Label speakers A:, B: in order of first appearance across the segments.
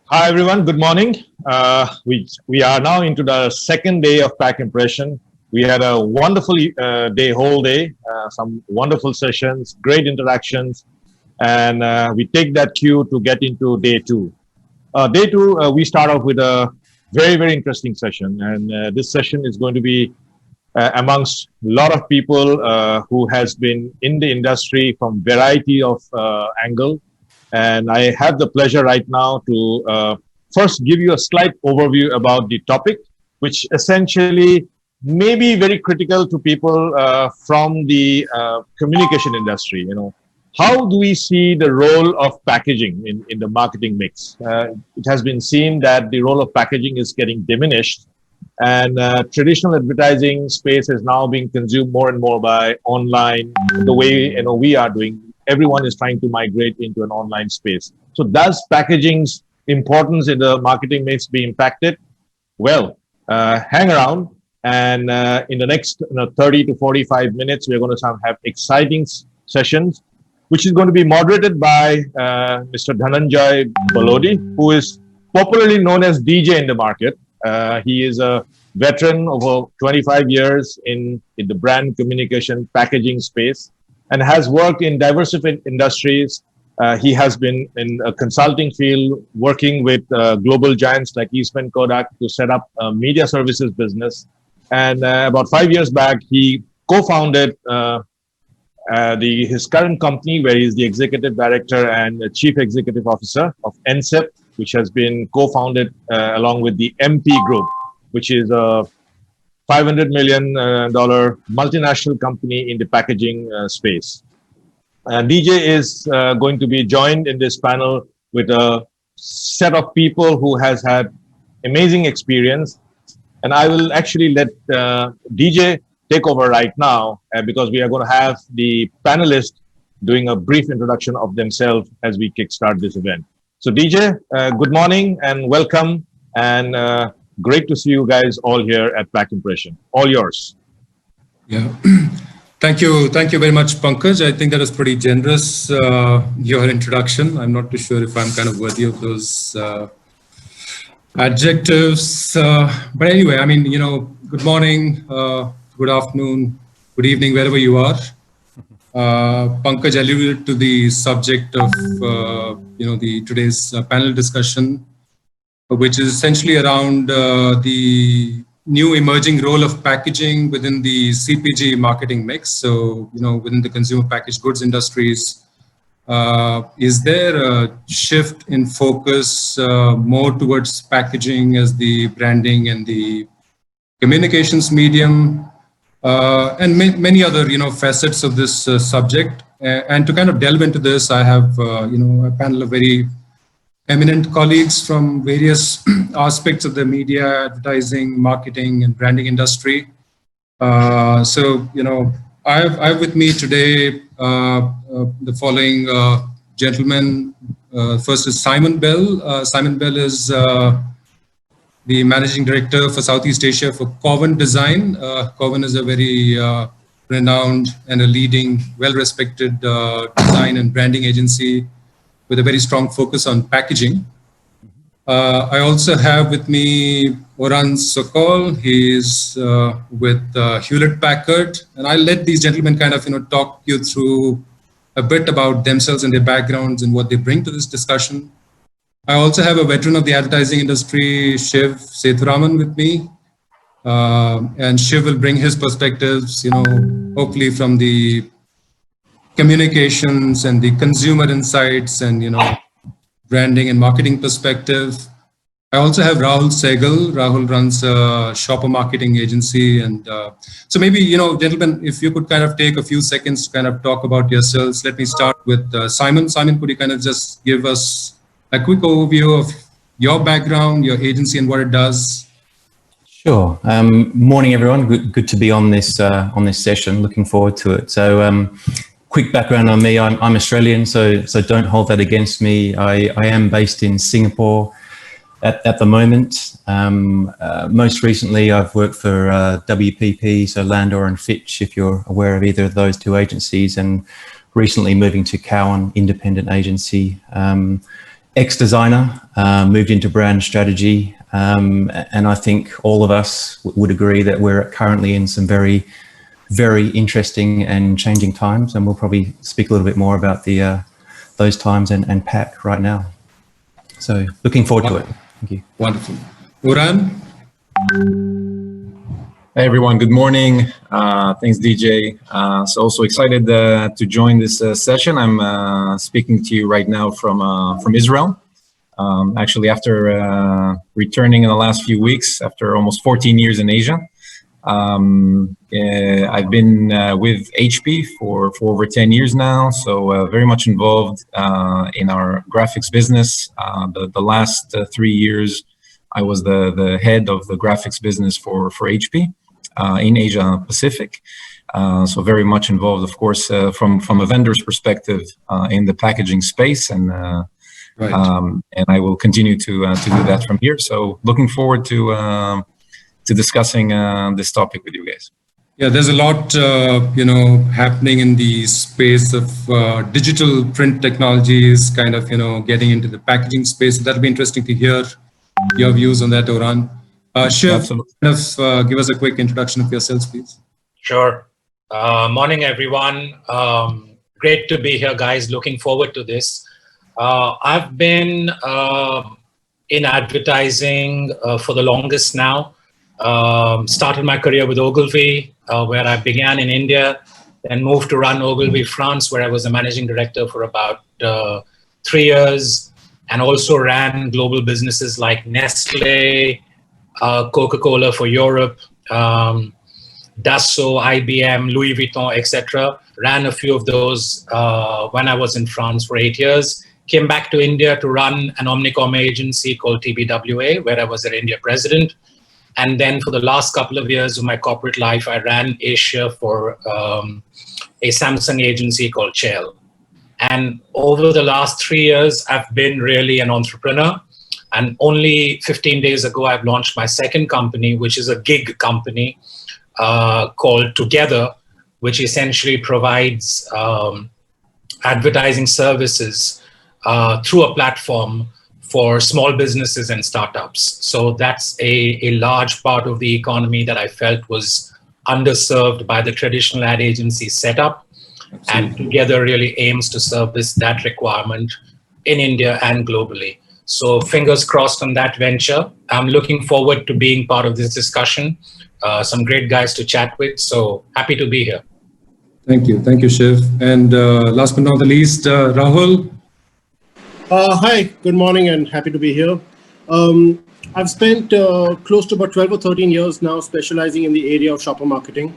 A: Hi everyone, good morning. We are now into the second day of Pack Impression. We had a wonderful whole day, some wonderful sessions, great interactions, and we take that cue to get into day two. Day two, we start off with a very interesting session, and this session is going to be amongst a lot of people who has been in the industry from variety of angle. And I have the pleasure right now to first give you a slight overview about the topic, which essentially may be very critical to people from the communication industry. How do we see the role of packaging in the marketing mix? It has been seen that the role of packaging is getting diminished, and traditional advertising space is now being consumed more and more by online. The way we are doing, everyone is trying to migrate into an online space. So does packaging's importance in the marketing mix be impacted? Well, hang around, and in the next 30 to 45 minutes, we're going to have exciting sessions, which is going to be moderated by Mr. Dhananjoy Balodi, who is popularly known as DJ in the market. He is a veteran of over 25 years in the brand communication packaging space and has worked in diversified industries. He has been in a consulting field, working with global giants like Eastman Kodak to set up a media services business. And about 5 years back, he co-founded his current company, where he's the executive director and chief executive officer of Encept, which has been co-founded along with the MP Group, which is a $500 million multinational company in the packaging space. DJ is going to be joined in this panel with a set of people who has had amazing experience. And I will actually let DJ take over right now because we are going to have the panelists doing a brief introduction of themselves as we kickstart this event. So DJ, good morning and welcome, and great to see you guys all here at Pack Impression. All yours.
B: Yeah, thank you very much, Pankaj. I think that was pretty generous, your introduction. I'm not too sure if I'm kind of worthy of those adjectives. But anyway, I mean, good morning, good afternoon, good evening, wherever you are. Pankaj alluded to the subject of the today's panel discussion, which is essentially around the new emerging role of packaging within the CPG marketing mix. So within the consumer packaged goods industries, is there a shift in focus more towards packaging as the branding and the communications medium? And many other facets of this subject. And to kind of delve into this, I have a panel of very eminent colleagues from various aspects of the media, advertising, marketing, and branding industry. So I have with me today the following gentlemen. First is Simon Bell. Simon Bell is the Managing Director for Southeast Asia for Coven Design. Coven is a very renowned and a leading, well-respected design and branding agency with a very strong focus on packaging. I also have with me Rahul Saighal. He is with Hewlett Packard, and I'll let these gentlemen kind of talk you through a bit about themselves and their backgrounds and what they bring to this discussion. I also have a veteran of the advertising industry, Shiv Sethuraman, with me. And Shiv will bring his perspectives, hopefully from the communications and the consumer insights and, branding and marketing perspective. I also have Rahul Saighal. Rahul runs a shopper marketing agency. And so maybe, gentlemen, if you could kind of take a few seconds to kind of talk about yourselves. Let me start with Simon. Simon, could you kind of just give us a quick overview of your background, your agency, and what it does?
C: Sure. Morning, everyone. Good to be on this session. Looking forward to it. So, quick background on me. I'm Australian, so don't hold that against me. I am based in Singapore at the moment. Most recently, I've worked for WPP, so Landor and Fitch, if you're aware of either of those two agencies, and recently moving to Cowen, independent agency. ex-designer, moved into brand strategy, and I think all of us would agree that we're currently in some very, very interesting and changing times, and we'll probably speak a little bit more about those times and Pack right now. So looking forward to it. Thank you.
B: Wonderful. Uran?
D: Hey everyone, good morning. Thanks DJ. So also excited to join this session. I'm speaking to you right now from Israel. Actually after returning in the last few weeks, after almost 14 years in Asia. I've been with HP for over 10 years now, so very much involved in our graphics business. The last 3 years, I was the head of the graphics business for HP in Asia Pacific. So very much involved, of course, from a vendor's perspective in the packaging space, and I will continue to do that from here. So looking forward to discussing this topic with you guys.
B: Yeah, there's a lot, happening in the space of digital print technologies, kind of, getting into the packaging space. That'll be interesting to hear your views on that, Oran. Shiv, give us a quick introduction of yourselves, please.
E: Sure. Morning, everyone. Great to be here, guys. Looking forward to this. I've been in advertising for the longest now. Started my career with Ogilvy, where I began in India, then moved to run Ogilvy France, where I was a managing director for about 3 years, and also ran global businesses like Nestle, Coca-Cola for Europe, Dassault, IBM, Louis Vuitton, etc. Ran a few of those when I was in France for 8 years. Came back to India to run an Omnicom agency called TBWA, where I was their India president. And then for the last couple of years of my corporate life, I ran Asia for a Samsung agency called Chael. And over the last 3 years, I've been really an entrepreneur. And only 15 days ago, I've launched my second company, which is a gig company called Together, which essentially provides advertising services through a platform for small businesses and startups. So that's a large part of the economy that I felt was underserved by the traditional ad agency setup. Absolutely. And Together really aims to service that requirement in India and globally. So fingers crossed on that venture. I'm looking forward to being part of this discussion. Some great guys to chat with, so happy to be here.
B: Thank you, Shiv. And last but not the least, Rahul.
F: Hi, good morning and happy to be here. I've spent close to about 12 or 13 years now specializing in the area of shopper marketing.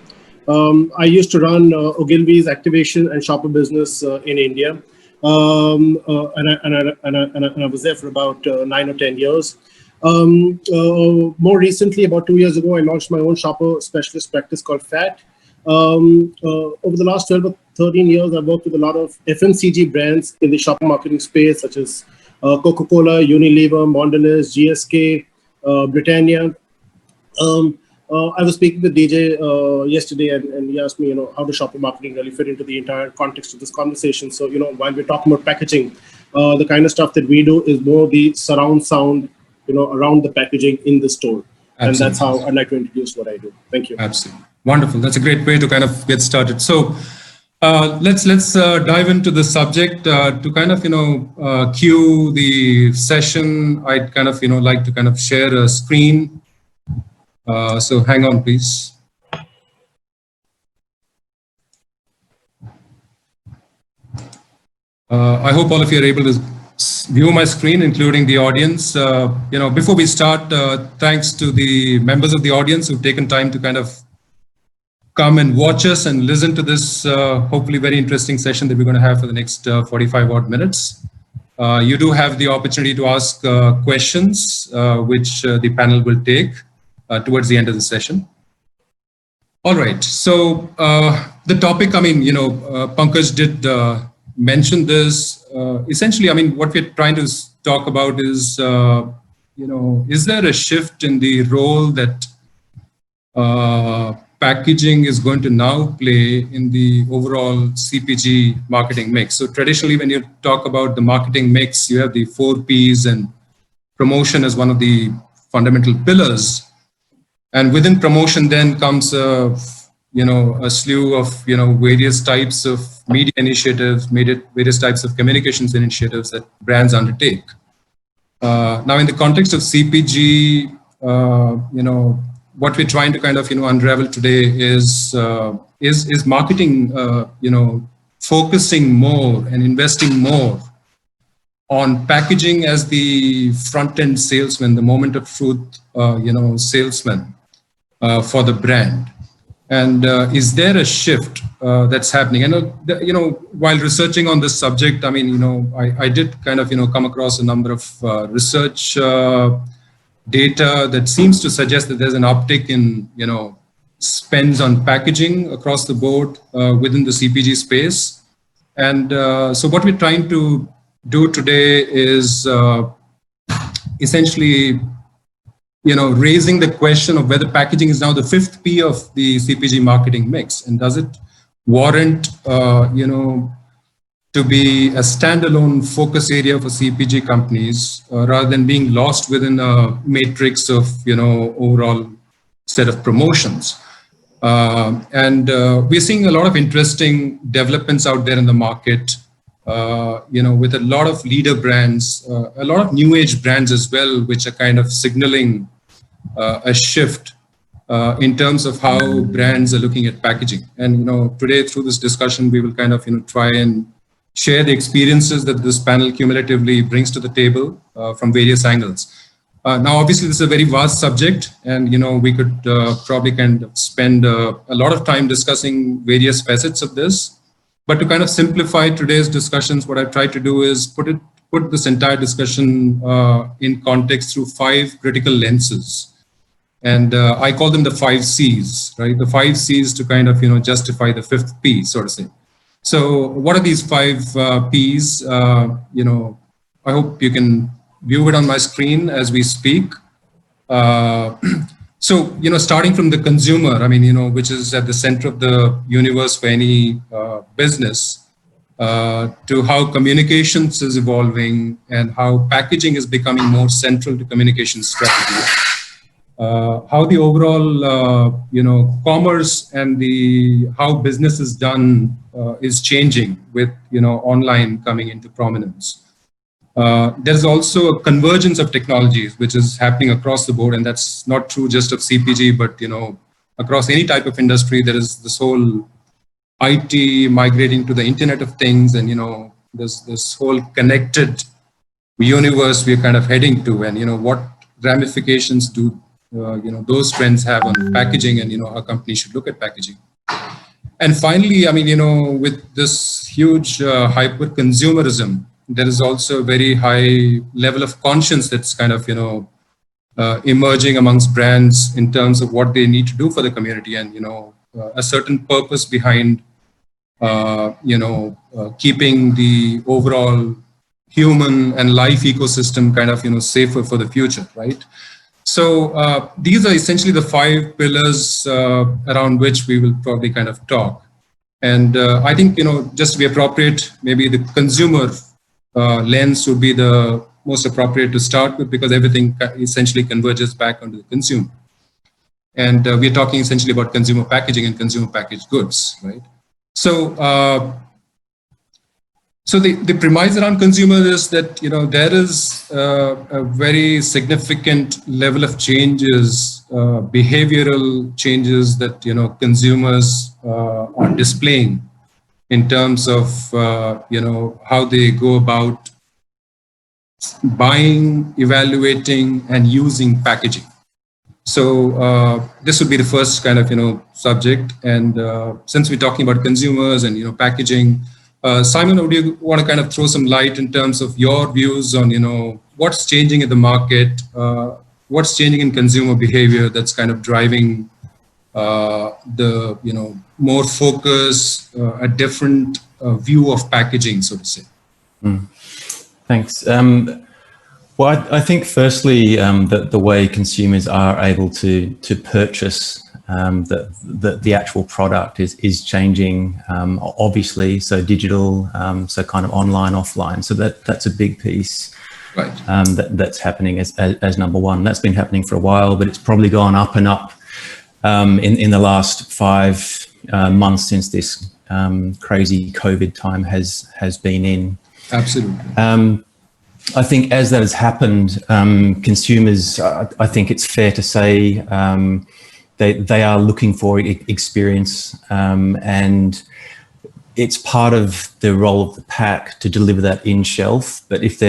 F: I used to run Ogilvy's activation and shopper business in India. And I was there for about 9 or 10 years. More recently, about 2 years ago, I launched my own shopper specialist practice called FAT. Over the last 12 or 13 years, I've worked with a lot of FMCG brands in the shopper marketing space, such as Coca-Cola, Unilever, Mondelez, GSK, Britannia. I was speaking with DJ yesterday, and he asked me, how does shopper marketing really fit into the entire context of this conversation? So, while we're talking about packaging, the kind of stuff that we do is more the surround sound, around the packaging in the store. Absolutely. And that's how I'd like to introduce what I do. Thank you.
B: Absolutely. Wonderful. That's a great way to kind of get started. So let's dive into the subject to kind of, cue the session. I'd kind of, like to kind of share a screen. So hang on, please. I hope all of you are able to view my screen, including the audience. Before we start, thanks to the members of the audience who've taken time to kind of come and watch us and listen to this hopefully very interesting session that we're going to have for the next 45 odd minutes. You do have the opportunity to ask questions, which the panel will take towards the end of the session. All right, so the topic, Pankaj did mention this. Essentially, what we're trying to talk about is, is there a shift in the role that packaging is going to now play in the overall CPG marketing mix. So traditionally, when you talk about the marketing mix, you have the 4 Ps and promotion as one of the fundamental pillars. And within promotion then comes a slew of, various types of media initiatives, various types of communications initiatives that brands undertake. Now, in the context of CPG, what we're trying to kind of, unravel today is marketing, focusing more and investing more on packaging as the front-end salesman, the moment of truth, salesman for the brand. And is there a shift that's happening? And, while researching on this subject, I mean, I did kind of, come across a number of research data that seems to suggest that there's an uptick in, spends on packaging across the board within the CPG space. And so what we're trying to do today is essentially, raising the question of whether packaging is now the 5th P of the CPG marketing mix, and does it warrant, to be a standalone focus area for CPG companies rather than being lost within a matrix of, overall set of promotions. And we're seeing a lot of interesting developments out there in the market, with a lot of leader brands, a lot of new age brands as well, which are kind of signaling a shift in terms of how brands are looking at packaging. And, today through this discussion, we will kind of, try and share the experiences that this panel cumulatively brings to the table from various angles. Now, obviously, this is a very vast subject, and, we could probably kind of spend a lot of time discussing various facets of this. But to kind of simplify today's discussions, what I've tried to do is put this entire discussion in context through 5 critical lenses. And I call them the 5 Cs, right? The 5 Cs to kind of, justify the 5th P, so to say. So what are these 5 Ps? I hope you can view it on my screen as we speak. So, starting from the consumer, I mean, which is at the center of the universe for any business, to how communications is evolving and how packaging is becoming more central to communication strategy. How the overall, commerce and how business is done is changing with, online coming into prominence. There's also a convergence of technologies, which is happening across the board. And that's not true just of CPG, but, across any type of industry, there is this whole IT migrating to the Internet of Things. And, there's this whole connected universe we're kind of heading to. And, what ramifications do those trends have on packaging and, how companies should look at packaging. And finally, I mean, with this huge hyper consumerism, there is also a very high level of conscience that's kind of, emerging amongst brands in terms of what they need to do for the community and, a certain purpose behind, keeping the overall human and life ecosystem kind of, safer for the future, right? So these are essentially the 5 pillars around which we will probably kind of talk. And I think, just to be appropriate, maybe the consumer lens would be the most appropriate to start with, because everything essentially converges back onto the consumer. And we're talking essentially about consumer packaging and consumer packaged goods, right? So, the premise around consumer is that, there is a very significant level of changes, behavioral changes that, consumers are displaying in terms of, how they go about buying, evaluating, and using packaging. So this would be the first kind of, subject. And since we're talking about consumers and, packaging, Simon, would you want to kind of throw some light in terms of your views on, what's changing in the market, what's changing in consumer behavior that's kind of driving the, more focus, a different view of packaging, so to say?
C: Thanks. Well, I think firstly, that the way consumers are able to purchase the actual product is changing, obviously. So digital, so kind of online, offline. So that's a big piece.
B: Right.
C: That's happening as number one. That's been happening for a while, but it's probably gone up and up in the last 5 months since this crazy COVID time has been in.
B: Absolutely.
C: I think as that has happened, consumers, I think it's fair to say, they are looking for experience, and it's part of the role of the pack to deliver that in shelf. But if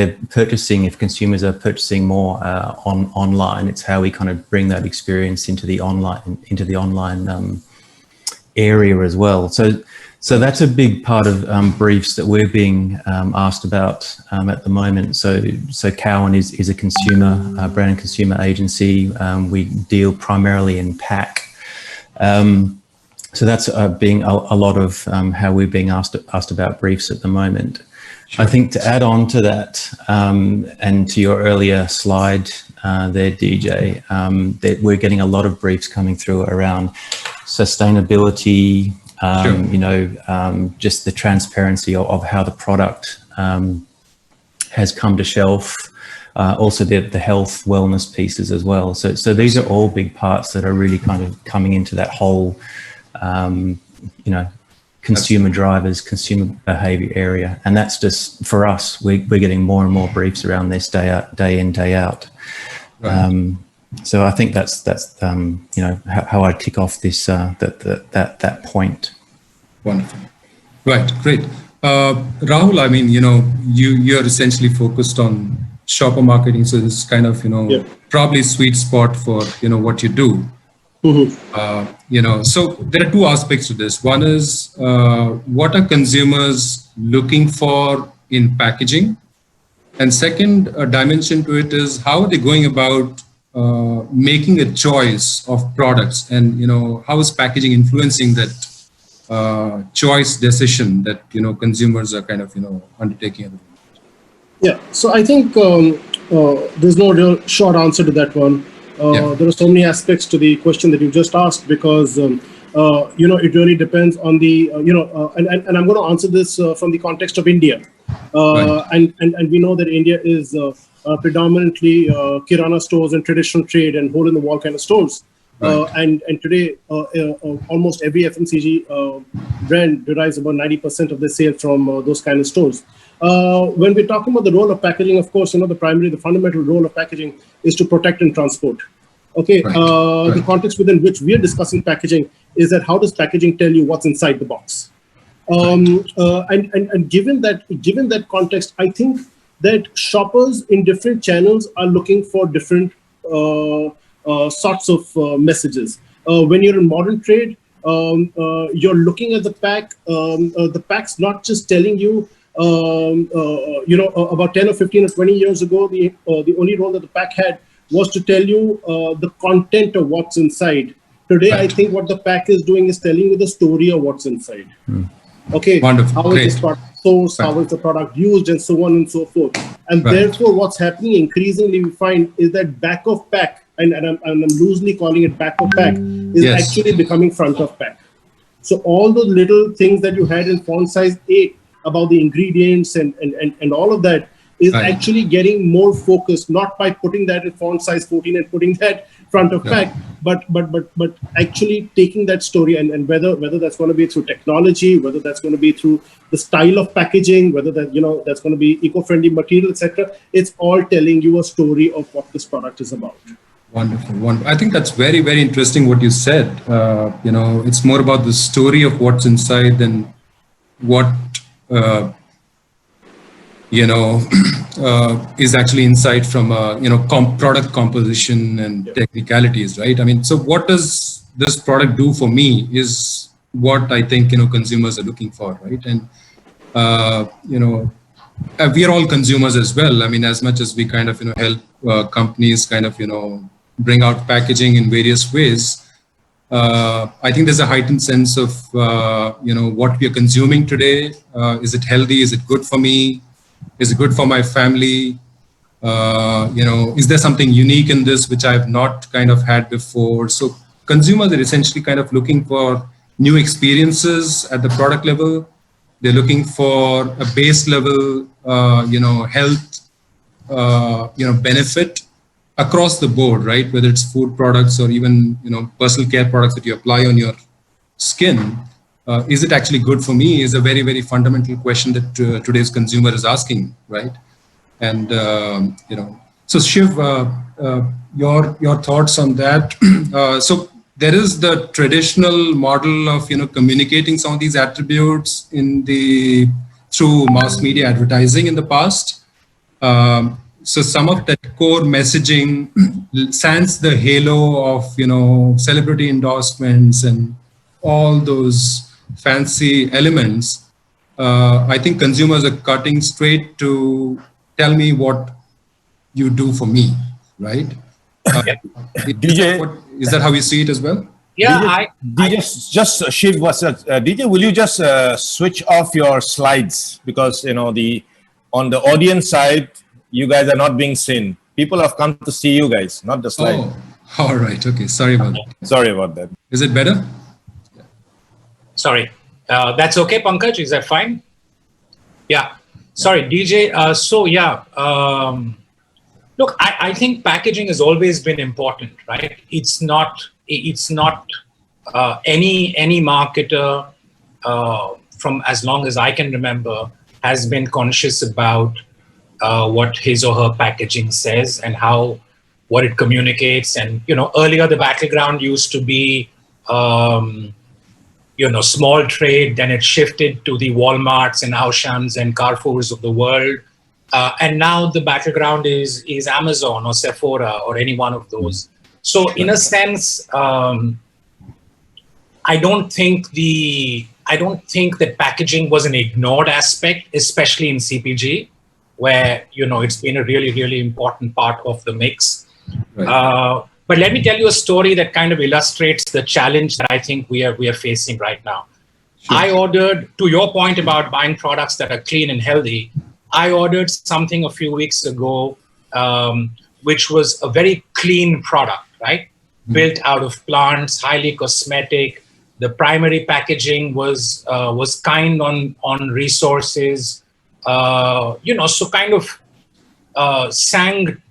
C: consumers are purchasing more online, it's how we kind of bring that experience into the online area as well. So that's a big part of briefs that we're being asked about at the moment. So Cowan is a consumer brand consumer agency. We deal primarily in pack. So that's being a lot of how we're being asked about briefs at the moment. Sure. I think to add on to that, and to your earlier slide there, DJ, that we're getting a lot of briefs coming through around sustainability. Sure. Just the transparency of how the product has come to shelf. Also the health wellness pieces as well. So these are all big parts that are really kind of coming into that whole, consumer drivers, consumer behavior area. And that's just, for us, we're getting more and more briefs around this day in, day out. Right. So I think that's how I'd kick off this that point.
B: Wonderful. Right, great. Rahul, I mean, you're essentially focused on shopper marketing, so this is kind of probably sweet spot for what you do. Mm-hmm. So there are two aspects to this. One is what are consumers looking for in packaging, and second dimension to it is how are they going about making a choice of products, and how is packaging influencing that choice decision that consumers are kind of undertaking at the moment.
F: Yeah, so I think there's no real short answer to that one. There are so many aspects to the question that you just asked, because it really depends on the and I'm going to answer this from the context of India, right. and we know that India is predominantly kirana stores and traditional trade and hole in the wall kind of stores. Right. And today, almost every FMCG brand derives about 90% of their sales from those kind of stores. When we're talking about the role of packaging, of course, the fundamental role of packaging is to protect and transport. Okay, right. The context within which we are discussing packaging is that how does packaging tell you what's inside the box? And given that context, I think that shoppers in different channels are looking for different sorts of messages. When you're in modern trade, you're looking at the pack. The pack's not just telling you, about 10 or 15 or 20 years ago, the only role that the pack had was to tell you the content of what's inside. Today, right. I think what the pack is doing is telling you the story of what's inside. Okay,
B: wonderful.
F: How is this product sourced, right. How is the product used, and so on and so forth. And right. Therefore, what's happening increasingly, we find, is that back of pack, and I'm loosely calling it back of pack, is actually becoming front of pack. So all those little things that you had in font size 8 about the ingredients and all of that is right. actually getting more focused, not by putting that in font size 14 and putting that front of pack, but actually taking that story and whether that's going to be through technology, whether that's going to be through the style of packaging, whether that that's going to be eco-friendly material, etc. It's all telling you a story of what this product is about.
B: Wonderful. I think that's very, very interesting what you said. It's more about the story of what's inside than what is actually inside from product composition and technicalities, right? I mean, so what does this product do for me is what I think consumers are looking for, right? And we are all consumers as well. I mean, as much as we kind of help companies kind of bring out packaging in various ways. I think there's a heightened sense of what we are consuming today. Is it healthy? Is it good for me? Is it good for my family? Is there something unique in this which I have not kind of had before? So consumers are essentially kind of looking for new experiences at the product level. They're looking for a base level, health, benefit across the board, right? Whether it's food products or even, personal care products that you apply on your skin. Is it actually good for me? Is a very, very fundamental question that today's consumer is asking, right? And, so Shiv, your thoughts on that. So there is the traditional model of, communicating some of these attributes through mass media advertising in the past. So some of that core messaging sans the halo of, celebrity endorsements and all those fancy elements. I think consumers are cutting straight to tell me what you do for me, right?
A: DJ,
B: is that how you see it as well?
E: Yeah,
A: DJ, Shiv, DJ, will you just switch off your slides, because on the audience side, you guys are not being seen. People have come to see you guys, not the slide.
B: Oh, all right. Okay. Sorry about that.
A: Sorry about that.
B: Is it better?
E: Sorry. That's okay, Pankaj? Is that fine? Yeah. Sorry, DJ. Look, I think packaging has always been important, right? It's not any marketer from as long as I can remember has been conscious about what his or her packaging says and what it communicates. And, earlier the battleground used to be, small trade, then it shifted to the Walmarts and Auchans and Carrefours of the world. And now the battleground is Amazon or Sephora or any one of those. So in a sense, I don't think that packaging was an ignored aspect, especially in CPG, where, it's been a really, really important part of the mix. Right. But let me tell you a story that kind of illustrates the challenge that I think we are facing right now. Sure. I ordered, to your point about buying products that are clean and healthy, I ordered something a few weeks ago, which was a very clean product, right? Mm-hmm. Built out of plants, highly cosmetic. The primary packaging was kind on resources, so kind of sang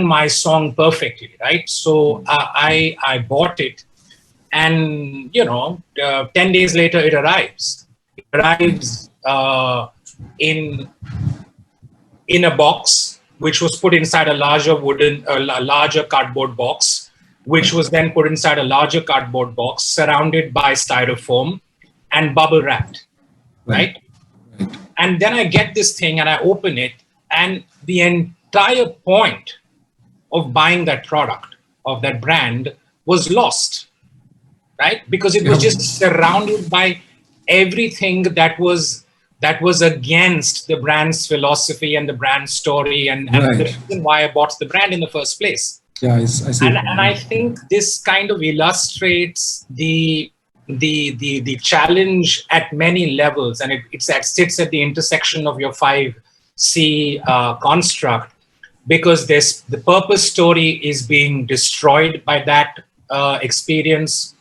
E: my song perfectly, right? So I bought it, and 10 days later it arrives. It arrives in a box, which was put inside a larger cardboard box, which was then put inside a larger cardboard box, surrounded by styrofoam and bubble wrapped, right? And then I get this thing and I open it, and the entire point of buying that product, of that brand, was lost, right? Because it was just surrounded by everything that was against the brand's philosophy and the brand story and the reason why I bought the brand in the first place.
B: Yeah, I see.
E: And I think this kind of illustrates the challenge at many levels, and it sits at the intersection of your 5C construct, because the purpose story is being destroyed by that experience.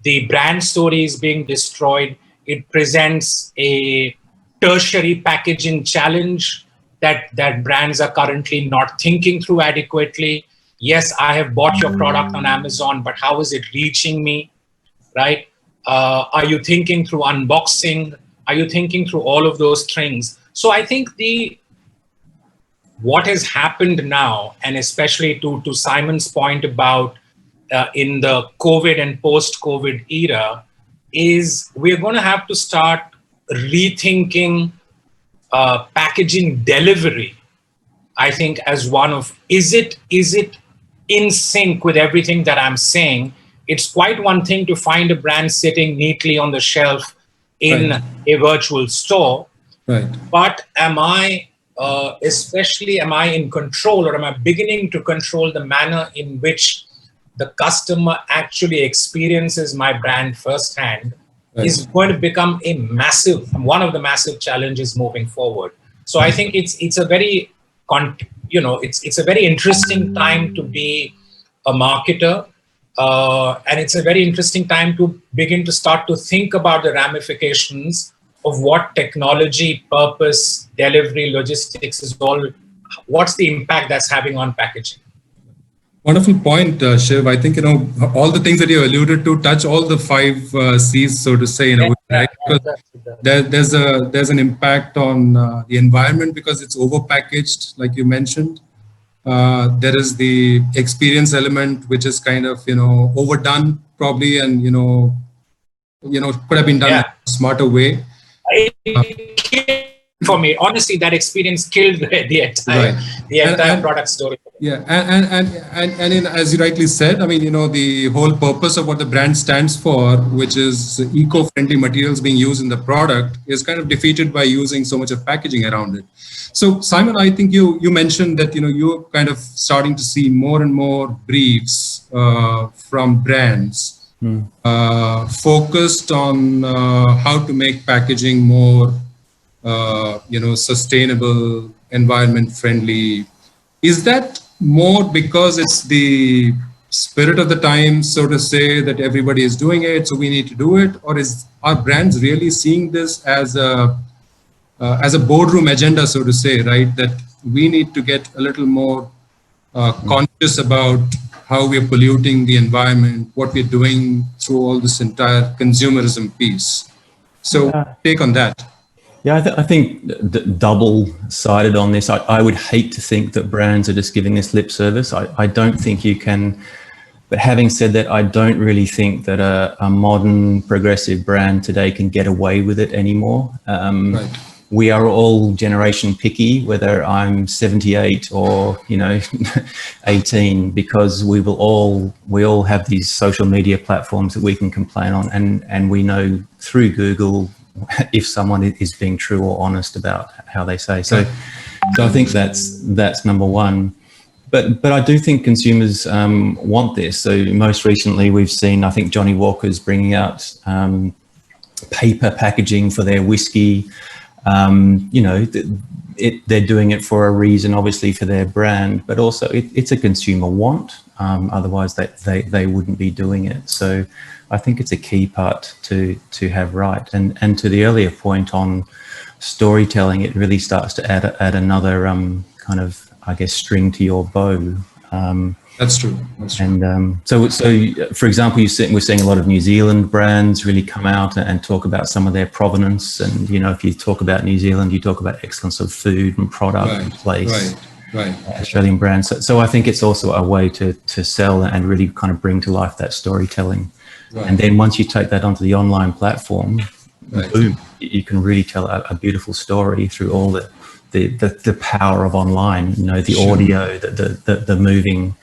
E: The brand story is being destroyed. It presents a tertiary packaging challenge that brands are currently not thinking through adequately. Yes, I have bought your product on Amazon, but how is it reaching me, right? Are you thinking through unboxing? Are you thinking through all of those things? So I think what has happened now, and especially to Simon's point about in the COVID and post-COVID era, is we're going to have to start rethinking packaging delivery. I think as one of, is it in sync with everything that I'm saying? It's quite one thing to find a brand sitting neatly on the shelf in a virtual store, but am I in control, or am I beginning to control the manner in which the customer actually experiences my brand firsthand? Is going to become one of the massive challenges moving forward. So I think it's a very it's a very interesting time to be a marketer. And it's a very interesting time to begin to start to think about the ramifications of what technology, purpose, delivery, logistics is all, what's the impact that's having on packaging.
B: Wonderful point, Shiv. I think, all the things that you alluded to touch all the 5 C's, so to say, in a way, right? Because there's an impact on the environment because it's overpackaged, like you mentioned. There is the experience element, which is kind of, overdone probably, and, could have been done in a smarter way.
E: For me, honestly, that experience killed the entire product story.
B: Yeah, and as you rightly said, I mean, the whole purpose of what the brand stands for, which is eco-friendly materials being used in the product, is kind of defeated by using so much of packaging around it. So, Simon, I think you mentioned that you're kind of starting to see more and more briefs from brands focused on how to make packaging more sustainable, environment friendly. Is that more because it's the spirit of the time, so to say, that everybody is doing it, so we need to do it? Or are brands really seeing this as a boardroom agenda, so to say, right? That we need to get a little more conscious about how we're polluting the environment, what we're doing through all this entire consumerism piece. So take on that.
C: Yeah, I think double-sided on this. I would hate to think that brands are just giving this lip service. I don't think you can. But having said that, I don't really think that a modern progressive brand today can get away with it anymore. Right. We are all generation picky, whether I'm 78 or 18, because we all have these social media platforms that we can complain on, and we know through Google if someone is being true or honest about how they say. So I think that's number one. But I do think consumers want this. So most recently we've seen, I think Johnny Walker's bringing out paper packaging for their whiskey. They're doing it for a reason, obviously for their brand, but also it's a consumer want. Otherwise they wouldn't be doing it. So I think it's a key part to have right. And to the earlier point on storytelling, it really starts to add another kind of, I guess, string to your bow.
B: That's true.
C: And so for example, we're seeing a lot of New Zealand brands really come out and talk about some of their provenance. And if you talk about New Zealand, you talk about excellence of food and product and place. Right. Australian brands. So I think it's also a way to sell and really kind of bring to life that storytelling. Right. And then once you take that onto the online platform, boom, you can really tell a beautiful story through all the power of online, the audio, the moving,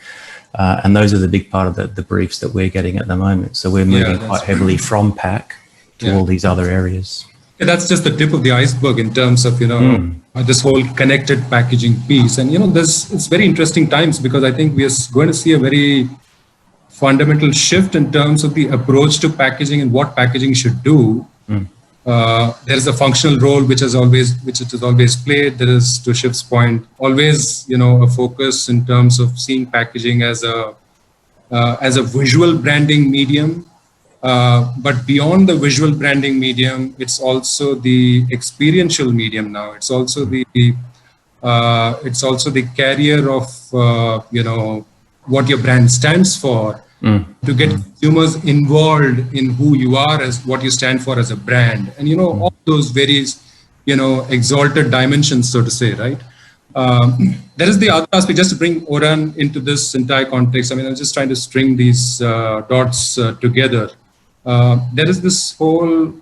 C: and those are the big part of the briefs that we're getting at the moment. So we're moving quite heavily from pack to all these other areas.
B: Yeah, that's just the tip of the iceberg in terms of, this whole connected packaging piece. And, it's very interesting times because I think we are going to see a very fundamental shift in terms of the approach to packaging and what packaging should do. There is a functional role which it has always played. There is, to Shiv's point, always a focus in terms of seeing packaging as a visual branding medium. But beyond the visual branding medium, it's also the experiential medium now. It's also the carrier of what your brand stands for. To get consumers involved in who you are as what you stand for as a brand, and all those various exalted dimensions, so to say, right? There is the other aspect, just to bring Oran into this entire context. I mean, I'm just trying to string these dots together. There is this whole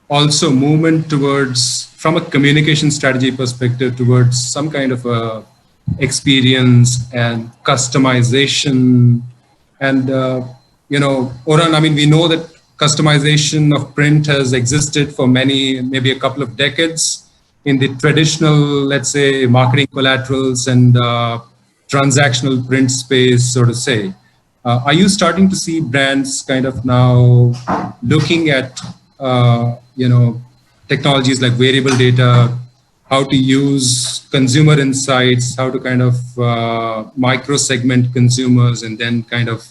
B: also movement towards, from a communication strategy perspective, towards some kind of a experience and customization. And, Oran, I mean, we know that customization of print has existed for maybe a couple of decades in the traditional, let's say, marketing collaterals and transactional print space, so to say. Are you starting to see brands kind of now looking at, technologies like variable data, how to use consumer insights, how to kind of micro segment consumers, and then kind of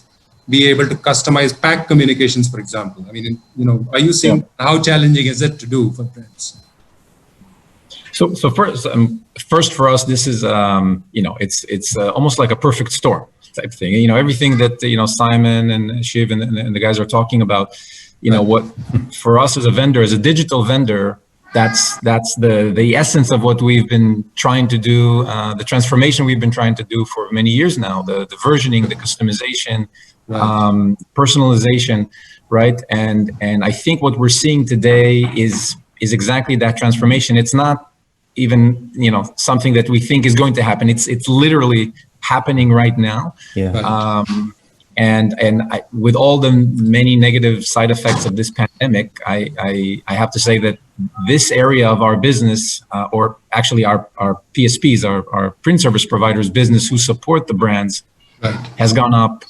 B: be able to customize pack communications, for example. I mean, are you seeing how challenging is it to do for brands?
D: So first for us, this is it's almost like a perfect storm type thing. Everything that Simon and Shiv and the guys are talking about. What for us as a vendor, as a digital vendor, that's the essence of what we've been trying to do, the transformation we've been trying to do for many years now, the versioning, the customization, personalization, right? And I think what we're seeing today is exactly that transformation. It's not even something that we think is going to happen. It's literally happening right now.
C: Yeah.
D: And with all the many negative side effects of this pandemic, I have to say that this area of our business, or actually our PSPs, our print service providers business who support the brands, has gone up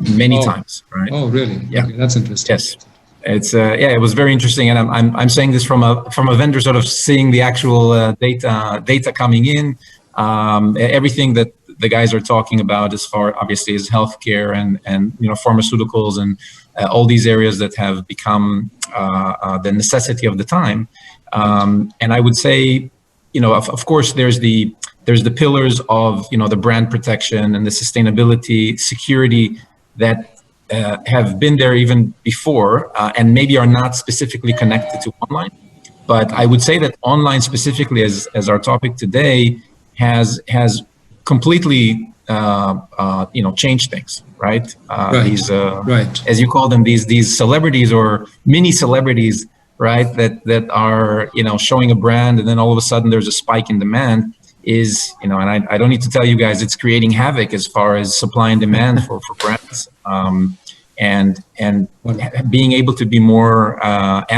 D: many times. Right?
B: Oh, really?
D: Yeah,
B: okay, that's interesting.
D: Yes, it's it was very interesting, and I'm saying this from a vendor sort of seeing the actual data coming in, everything that the guys are talking about as far obviously is healthcare and pharmaceuticals and all these areas that have become the necessity of the time. And I would say, of course, there's the pillars of the brand protection and the sustainability, security that have been there even before, and maybe are not specifically connected to online. But I would say that online specifically, as our topic today, has completely changed things, right? These as you call them, these celebrities or mini celebrities, right? That are showing a brand, and then all of a sudden there's a spike in demand. And I don't need to tell you guys, it's creating havoc as far as supply and demand for brands, and being able to be more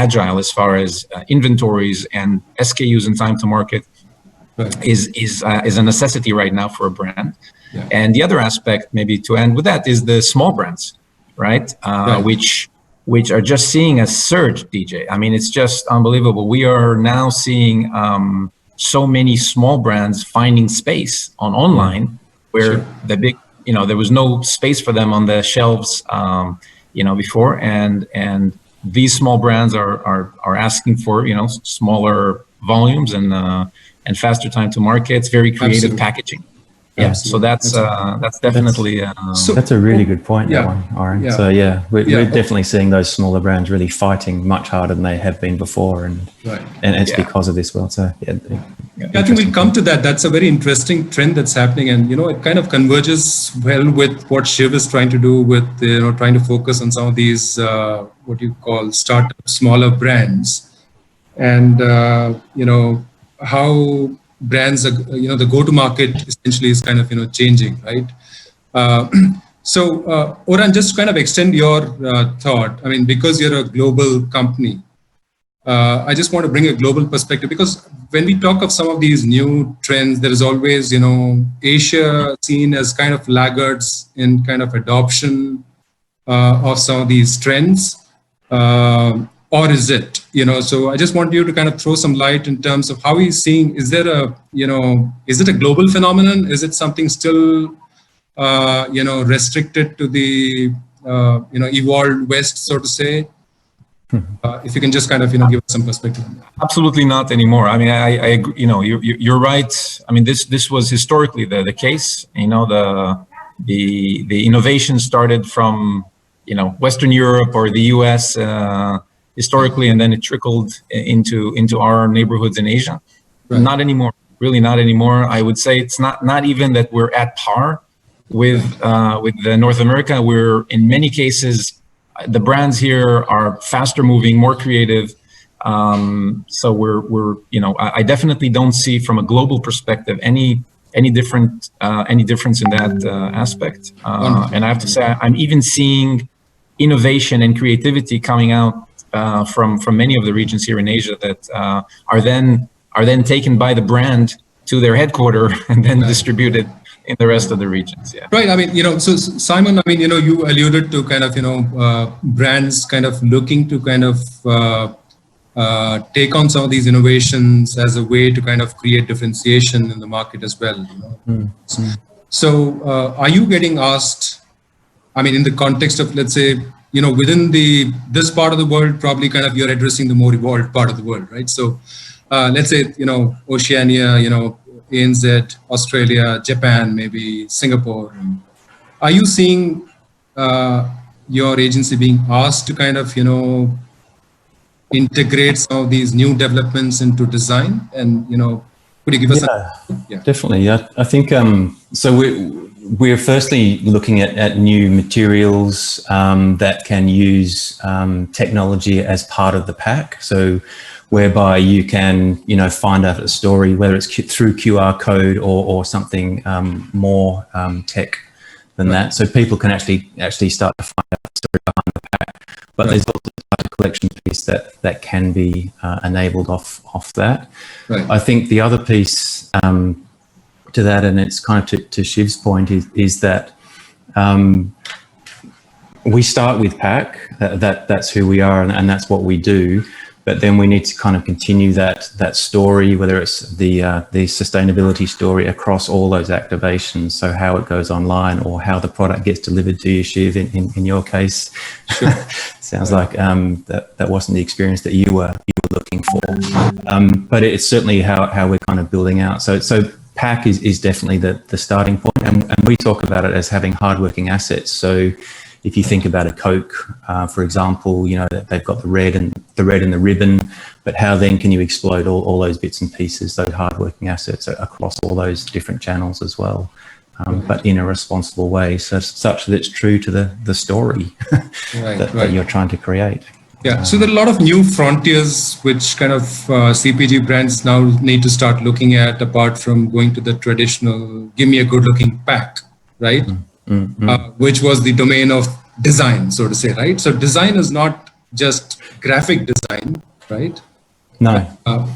D: agile as far as inventories and SKUs and time to market. Is a necessity right now for a brand. And the other aspect, maybe to end with that, is the small brands, right? Which are just seeing a surge, DJ. I mean, it's just unbelievable. We are now seeing so many small brands finding space online where the big, there was no space for them on the shelves, before. And these small brands are asking for, smaller volumes and faster time to market. It's very creative packaging. Yeah, so that's definitely.
C: That's a really good point, that one, Oren. Yeah. So we're definitely seeing those smaller brands really fighting much harder than they have been before, and it's because of this world. So
B: I think we'll come to that. That's a very interesting trend that's happening, and it kind of converges well with what Shiv is trying to do with trying to focus on some of these what you call startup smaller brands, and how brands are, the go-to-market essentially is kind of, changing, right? So, Oren, just kind of extend your thought. I mean, because you're a global company, I just want to bring a global perspective, because when we talk of some of these new trends, there is always, Asia seen as kind of laggards in kind of adoption of some of these trends. Or is it, so I just want you to kind of throw some light in terms of how he's seeing, is there a, is it a global phenomenon? Is it something still, restricted to the, evolved West, so to say? If you can just kind of, give us some perspective on that.
D: Absolutely not anymore. I mean, I agree, you're right. I mean, this was historically the case, the innovation started from, Western Europe or the US, historically, and then it trickled into our neighborhoods in Asia. Not anymore, really not anymore. I would say it's not even that we're at par with North America. We're in many cases, the brands here are faster moving, more creative. So we're I definitely don't see from a global perspective any difference in that aspect. And I have to say, I'm even seeing innovation and creativity coming out from many of the regions here in Asia that are then taken by the brand to their headquarters and then distributed in the rest of the regions. Yeah.
B: Right. I mean, so Simon, I mean, you alluded to kind of, brands kind of looking to kind of take on some of these innovations as a way to kind of create differentiation in the market as well. So are you getting asked, I mean, in the context of, let's say, within this part of the world, probably kind of you're addressing the more evolved part of the world, right? So let's say, Oceania, ANZ, Australia, Japan, maybe Singapore. Are you seeing your agency being asked to kind of, integrate some of these new developments into design? And, could you give us
C: definitely. I think, so we're firstly looking at new materials that can use technology as part of the pack. So whereby you can, find out a story, whether it's through QR code or something more tech than that. So people can actually start to find out the story behind the pack. But there's also a collection piece that can be enabled off that.
B: Right.
C: I think the other piece to that, and it's kind of to Shiv's point, is that we start with pack. That's who we are, and that's what we do. But then we need to kind of continue that story, whether it's the sustainability story across all those activations. So how it goes online or how the product gets delivered to you, Shiv, in your case. Sure. Sounds like that wasn't the experience that you were looking for. But it's certainly how we're kind of building out. So pack is definitely the starting point, and we talk about it as having hardworking assets. So if you think about a Coke, for example, they've got the red and the ribbon, but how then can you explode all those bits and pieces, those hardworking assets across all those different channels as well, but in a responsible way, such that it's true to the story that you're trying to create.
B: Yeah, so there are a lot of new frontiers which kind of CPG brands now need to start looking at, apart from going to the traditional, give me a good looking pack, right? Which was the domain of design, so to say, right? So design is not just graphic design, right?
C: No.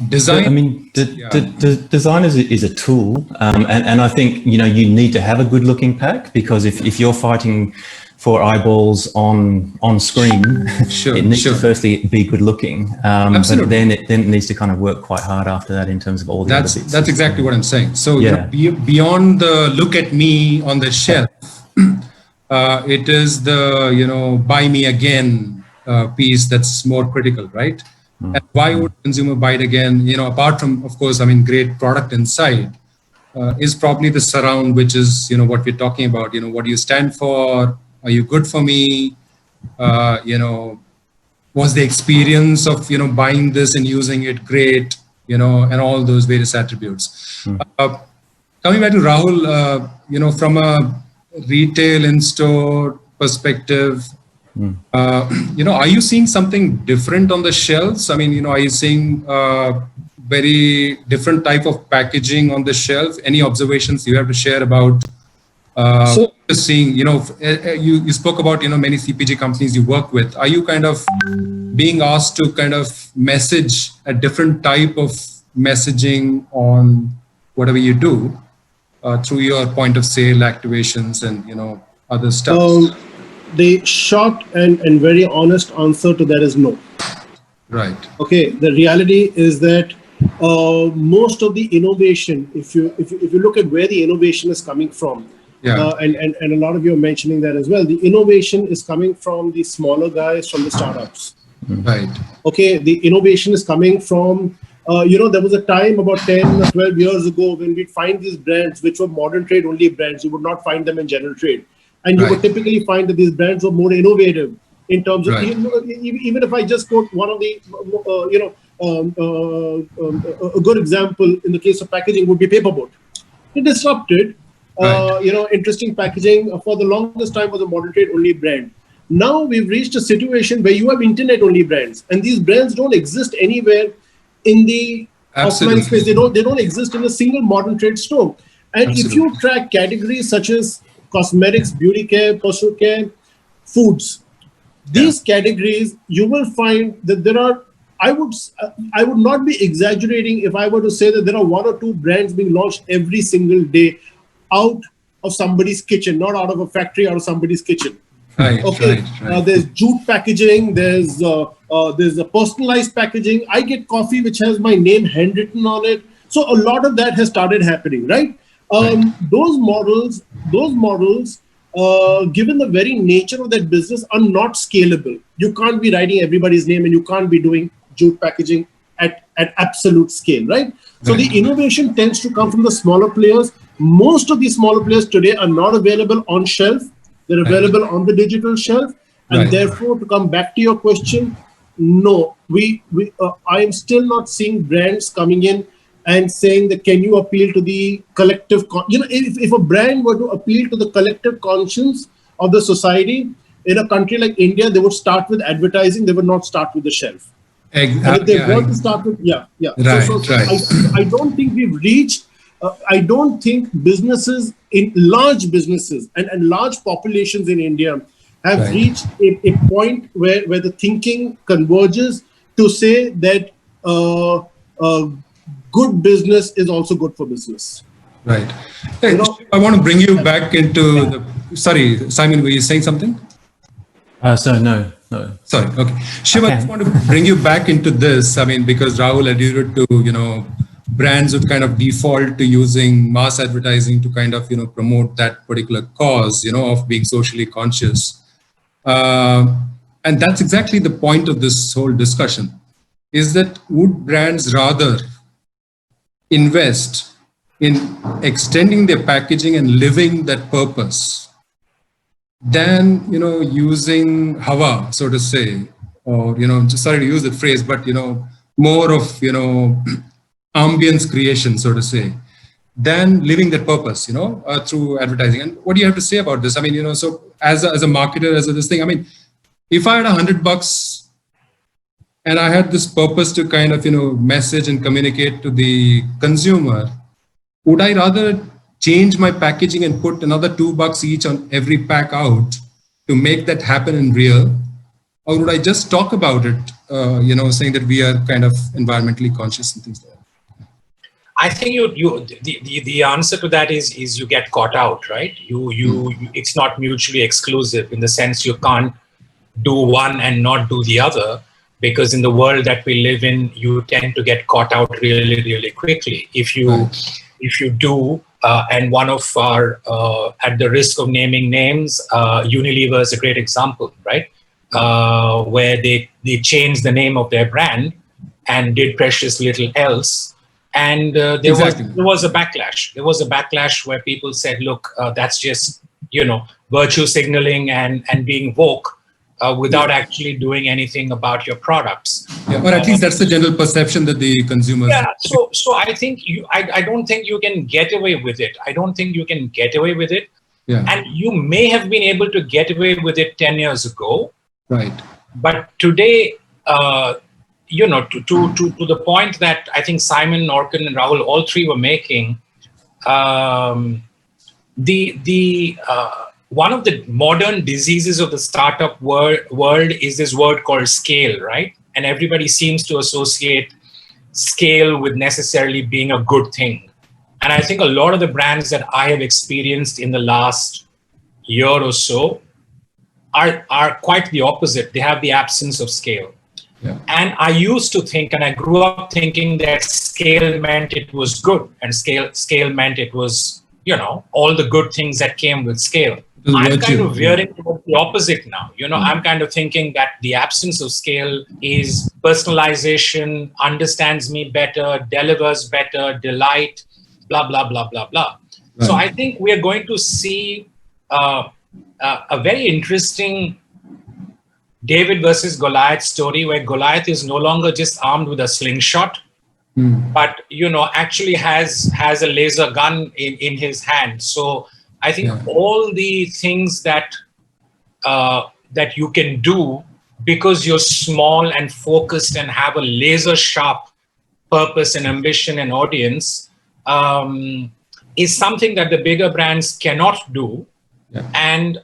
B: Design.
C: I mean, design is a tool, and I think you need to have a good looking pack, because if you're fighting for eyeballs on screen, it needs to firstly be good looking. But then it needs to kind of work quite hard after that in terms of all the other bits.
B: That's exactly what I'm saying. So beyond the look at me on the shelf, it is the buy me again piece that's more critical, right? And why would consumer buy it again? Apart from, of course, great product inside, is probably the surround, which is what we're talking about. What do you stand for? Are you good for me? Was the experience of buying this and using it great? And all those various attributes. Coming back to Rahul, from a retail in-store perspective, are you seeing something different on the shelves? Are you seeing very different type of packaging on the shelf? Any observations you have to share about seeing, you spoke about, many CPG companies you work with. Are you kind of being asked to kind of message a different type of messaging on whatever you do through your point of sale activations and, other stuff?
F: The short and very honest answer to that is no.
B: Right.
F: Okay. The reality is that most of the innovation, if you look at where the innovation is coming from, and a lot of you are mentioning that as well, the innovation is coming from the smaller guys, from the startups.
B: Right.
F: Okay. The innovation is coming from, there was a time about 10 or 12 years ago when we'd find these brands which were modern trade only brands. You would not find them in general trade. And you would typically find that these brands were more innovative in terms of, even if I just quote one of the, a good example in the case of packaging would be paperboard. It disrupted, interesting packaging. For the longest time was a modern trade only brand. Now we've reached a situation where you have internet only brands, and these brands don't exist anywhere in the offline space. They don't exist in a single modern trade store. And if you track categories such as cosmetics, beauty care, personal care, foods, these categories, you will find that there are, I would not be exaggerating if I were to say that there are 1 or 2 brands being launched every single day out of somebody's kitchen, not out of a factory, out of somebody's kitchen.
B: Right.
F: There's jute packaging, there's There's a personalized packaging. I get coffee which has my name handwritten on it. So a lot of that has started happening, right? Those models, given the very nature of that business, are not scalable. You can't be writing everybody's name, and you can't be doing jute packaging at absolute scale, right? So the innovation tends to come from the smaller players. Most of these smaller players today are not available on shelf. They're available on the digital shelf. And therefore, to come back to your question, no, I am still not seeing brands coming in and saying that, can you appeal to the collective, if a brand were to appeal to the collective conscience of the society in a country like India, they would start with advertising. They would not start with the shelf. And if they were to start with, I don't think we've reached, I don't think businesses, in large businesses and large populations in India have reached a point where the thinking converges to say that good business is also good for business.
B: Right. Hey, I want to bring you back into the... Sorry, Simon, were you saying something?
C: No.
B: Sorry, okay. Shiv, I just want to bring you back into this. I mean, because Rahul alluded to, brands would kind of default to using mass advertising to kind of, promote that particular cause, of being socially conscious. And that's exactly the point of this whole discussion, is that would brands rather invest in extending their packaging and living that purpose than, using Hawa, so to say, or, just sorry to use the phrase, but, more of, ambience creation, so to say, than living that purpose, through advertising. And what do you have to say about this? I mean, so as a marketer, as this thing, I mean, if I had $100 and I had this purpose to kind of, message and communicate to the consumer, would I rather change my packaging and put another $2 each on every pack out to make that happen in real? Or would I just talk about it, saying that we are kind of environmentally conscious and things like that?
E: I think the answer to that is you get caught out, right? It's not mutually exclusive in the sense you can't do one and not do the other, because in the world that we live in, you tend to get caught out really, really quickly. If you do, and one of our, at the risk of naming names, Unilever is a great example, right? Where they changed the name of their brand and did precious little else. And there was a backlash. There was a backlash where people said, look, that's just, virtue signaling and being woke without actually doing anything about your products.
B: Yeah, or at least that's the general perception that the consumers...
E: Yeah, so I think I don't think you can get away with it.
B: Yeah.
E: And you may have been able to get away with it 10 years ago.
B: Right.
E: But today... to the point that I think Simon, Orkan, and Rahul, all three were making, one of the modern diseases of the startup world is this word called scale, right? And everybody seems to associate scale with necessarily being a good thing. And I think a lot of the brands that I have experienced in the last year or so are quite the opposite. They have the absence of scale.
B: Yeah.
E: And I used to think, and I grew up thinking that scale meant it was good, and scale meant it was, all the good things that came with scale. I'm kind of veering towards the opposite now. I'm kind of thinking that the absence of scale is personalization, understands me better, delivers better, delight, blah, blah, blah, blah, blah. Right. So I think we are going to see a very interesting David versus Goliath story, where Goliath is no longer just armed with a slingshot, but actually has a laser gun in his hand. So I think all the things that you can do because you're small and focused and have a laser sharp purpose and ambition and audience is something that the bigger brands cannot do. Yeah. And,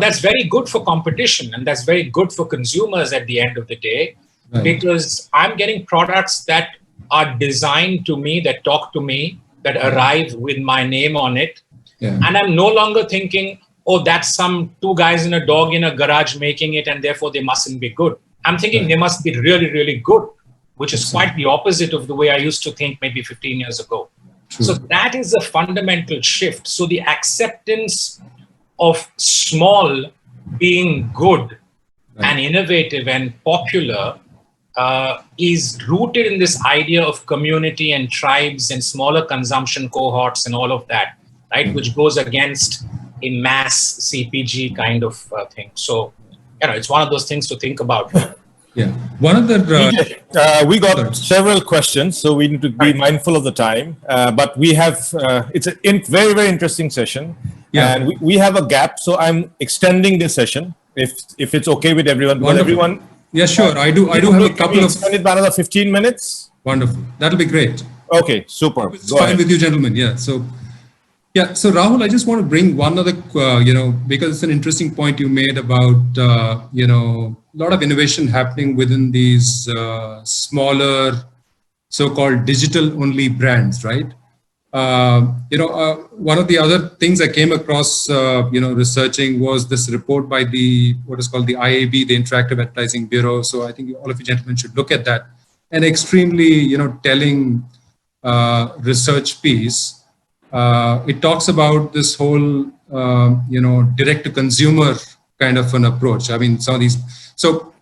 E: that's very good for competition, and that's very good for consumers at the end of the day, because I'm getting products that are designed to me, that talk to me, that arrive with my name on it. Yeah. And I'm no longer thinking, oh, that's some two guys and a dog in a garage making it, and therefore they mustn't be good. I'm thinking they must be really, really good, which is quite the opposite of the way I used to think maybe 15 years ago.
B: True.
E: So that is a fundamental shift. So the acceptance of small being good and innovative and popular is rooted in this idea of community and tribes and smaller consumption cohorts and all of that, right? Which goes against a mass CPG kind of thing. So, it's one of those things to think about.
B: Yeah. One of the
A: We got several questions, so we need to be mindful of the time. But we have, it's a very, very interesting session.
B: Yeah.
A: And we have a gap, so I'm extending this session if it's okay with everyone. Because
B: Wonderful.
A: everyone.
B: Yeah, sure. I do have a couple of.
A: Extend it by another 15 minutes.
B: Wonderful. That'll be great.
A: Okay, super.
B: It's fine with you, gentlemen. Yeah. So Rahul, I just want to bring one other, because it's an interesting point you made about, a lot of innovation happening within these smaller, so-called digital-only brands, right? One of the other things I came across, researching was this report by what is called the IAB, the Interactive Advertising Bureau. So I think all of you gentlemen should look at that. An extremely, telling research piece. It talks about this whole, direct-to-consumer kind of an approach. I mean, some of these. So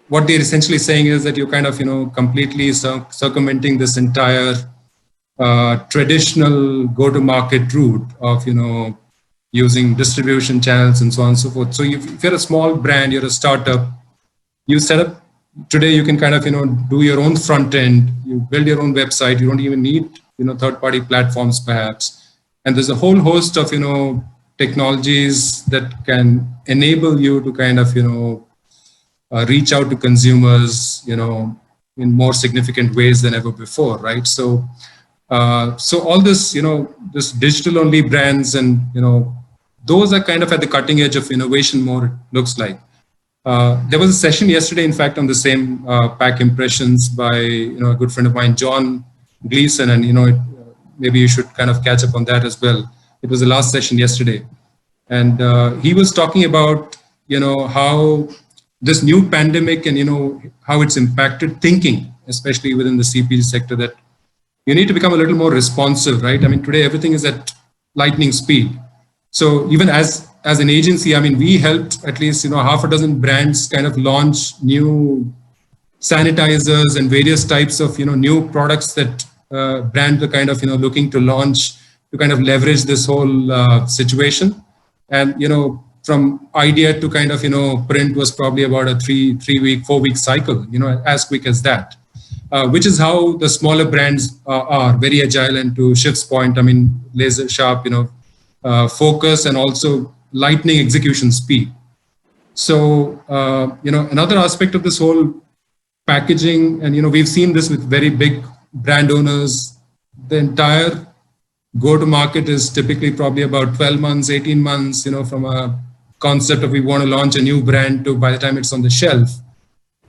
B: what they're essentially saying is that you're kind of, completely circumventing this entire traditional go-to-market route of, using distribution channels and so on and so forth. So if you're a small brand, you're a startup, you set up, today you can kind of, do your own front end, you build your own website, you don't even need, third-party platforms perhaps. And there's a whole host of, technologies that can enable you to kind of, reach out to consumers, in more significant ways than ever before, right? So all this, this digital-only brands and, those are kind of at the cutting edge of innovation more, it looks like. There was a session yesterday, in fact, on the same PackImpressions by, a good friend of mine, John Gleason, and, maybe you should kind of catch up on that as well. It was the last session yesterday. And he was talking about, how this new pandemic and, how it's impacted thinking, especially within the CPG sector, that you need to become a little more responsive, right? I mean, today everything is at lightning speed. So even as an agency, I mean, we helped at least, half a dozen brands kind of launch new sanitizers and various types of, new products that brands are kind of, looking to launch to kind of leverage this whole situation. And, from idea to kind of, print was probably about a 4-week cycle, as quick as that. Which is how the smaller brands are very agile, and to Shiv's point, I mean, laser sharp, focus and also lightning execution speed. So, another aspect of this whole packaging, and, we've seen this with very big brand owners, the entire go-to-market is typically probably about 12 months, 18 months, from a concept of we want to launch a new brand to by the time it's on the shelf.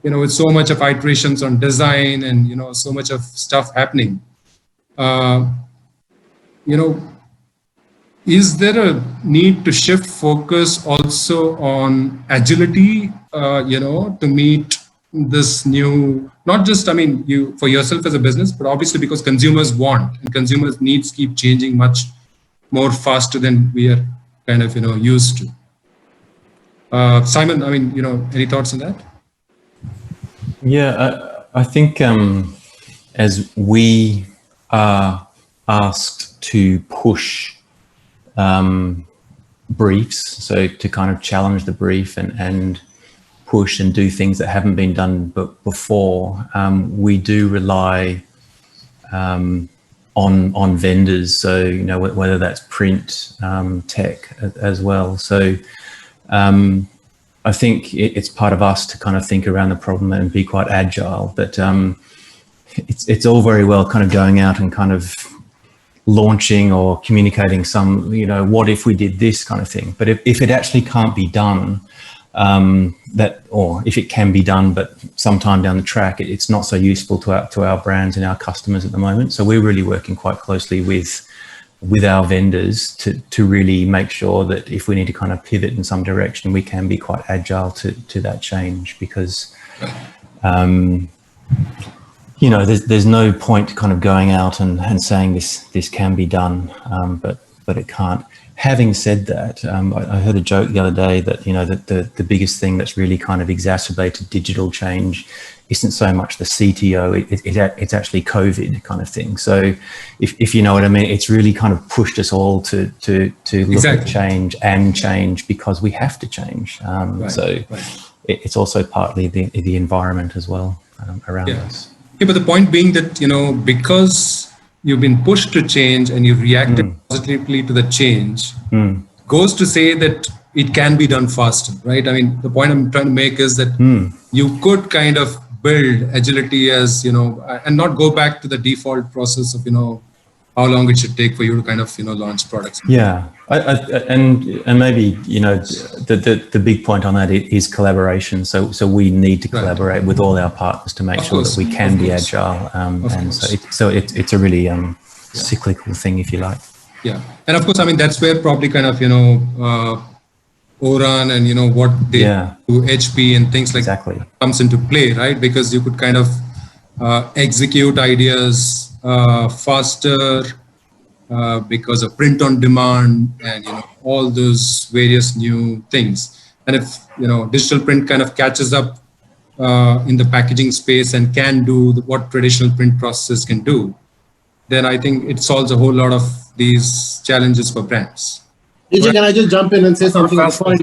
B: With so much of iterations on design and, so much of stuff happening, is there a need to shift focus also on agility, to meet this new, not just, I mean, you for yourself as a business, but obviously because consumers want and consumers' needs keep changing much more faster than we are kind of, used to. Simon, I mean, any thoughts on that?
C: Yeah, I think as we are asked to push briefs, so to kind of challenge the brief and push and do things that haven't been done before, we do rely on vendors. So, whether that's print, tech as well. So I think it's part of us to kind of think around the problem and be quite agile, but it's all very well kind of going out and kind of launching or communicating some, what if we did this kind of thing. But if it actually can't be done, or if it can be done, but sometime down the track, it's not so useful to our brands and our customers at the moment. So we're really working quite closely with with our vendors to really make sure that if we need to kind of pivot in some direction, we can be quite agile to that change, because you know, there's no point kind of going out and saying this can be done, but it can't. Having said that, I heard a joke the other day that, you know, that the biggest thing that's really kind of exacerbated digital change isn't so much the CTO, it's actually COVID kind of thing. So if you know what I mean, it's really kind of pushed us all to look at change because we have to change. It's also partly the environment as well around us.
B: Yeah, but the point being that, you know, because you've been pushed to change and you reacted positively to the change, goes to say that it can be done faster, right? I mean, the point I'm trying to make is that you could kind of build agility as, you know, and not go back to the default process of, you know, how long it should take for you to kind of, you know, launch products.
C: Yeah, and maybe, you know, the big point on that is collaboration. So we need to collaborate with all our partners to make sure that we can be agile. And so it's a really cyclical thing, if you like.
B: Yeah, and of course, I mean, that's where probably kind of, you know, Oran and, you know, what they do, HP and things like that comes into play, right? Because you could kind of execute ideas faster because of print on demand and, you know, all those various new things. And if, you know, digital print kind of catches up in the packaging space and can do what traditional print processes can do, then I think it solves a whole lot of these challenges for brands.
F: DJ, can I just jump in and say something? Sorry.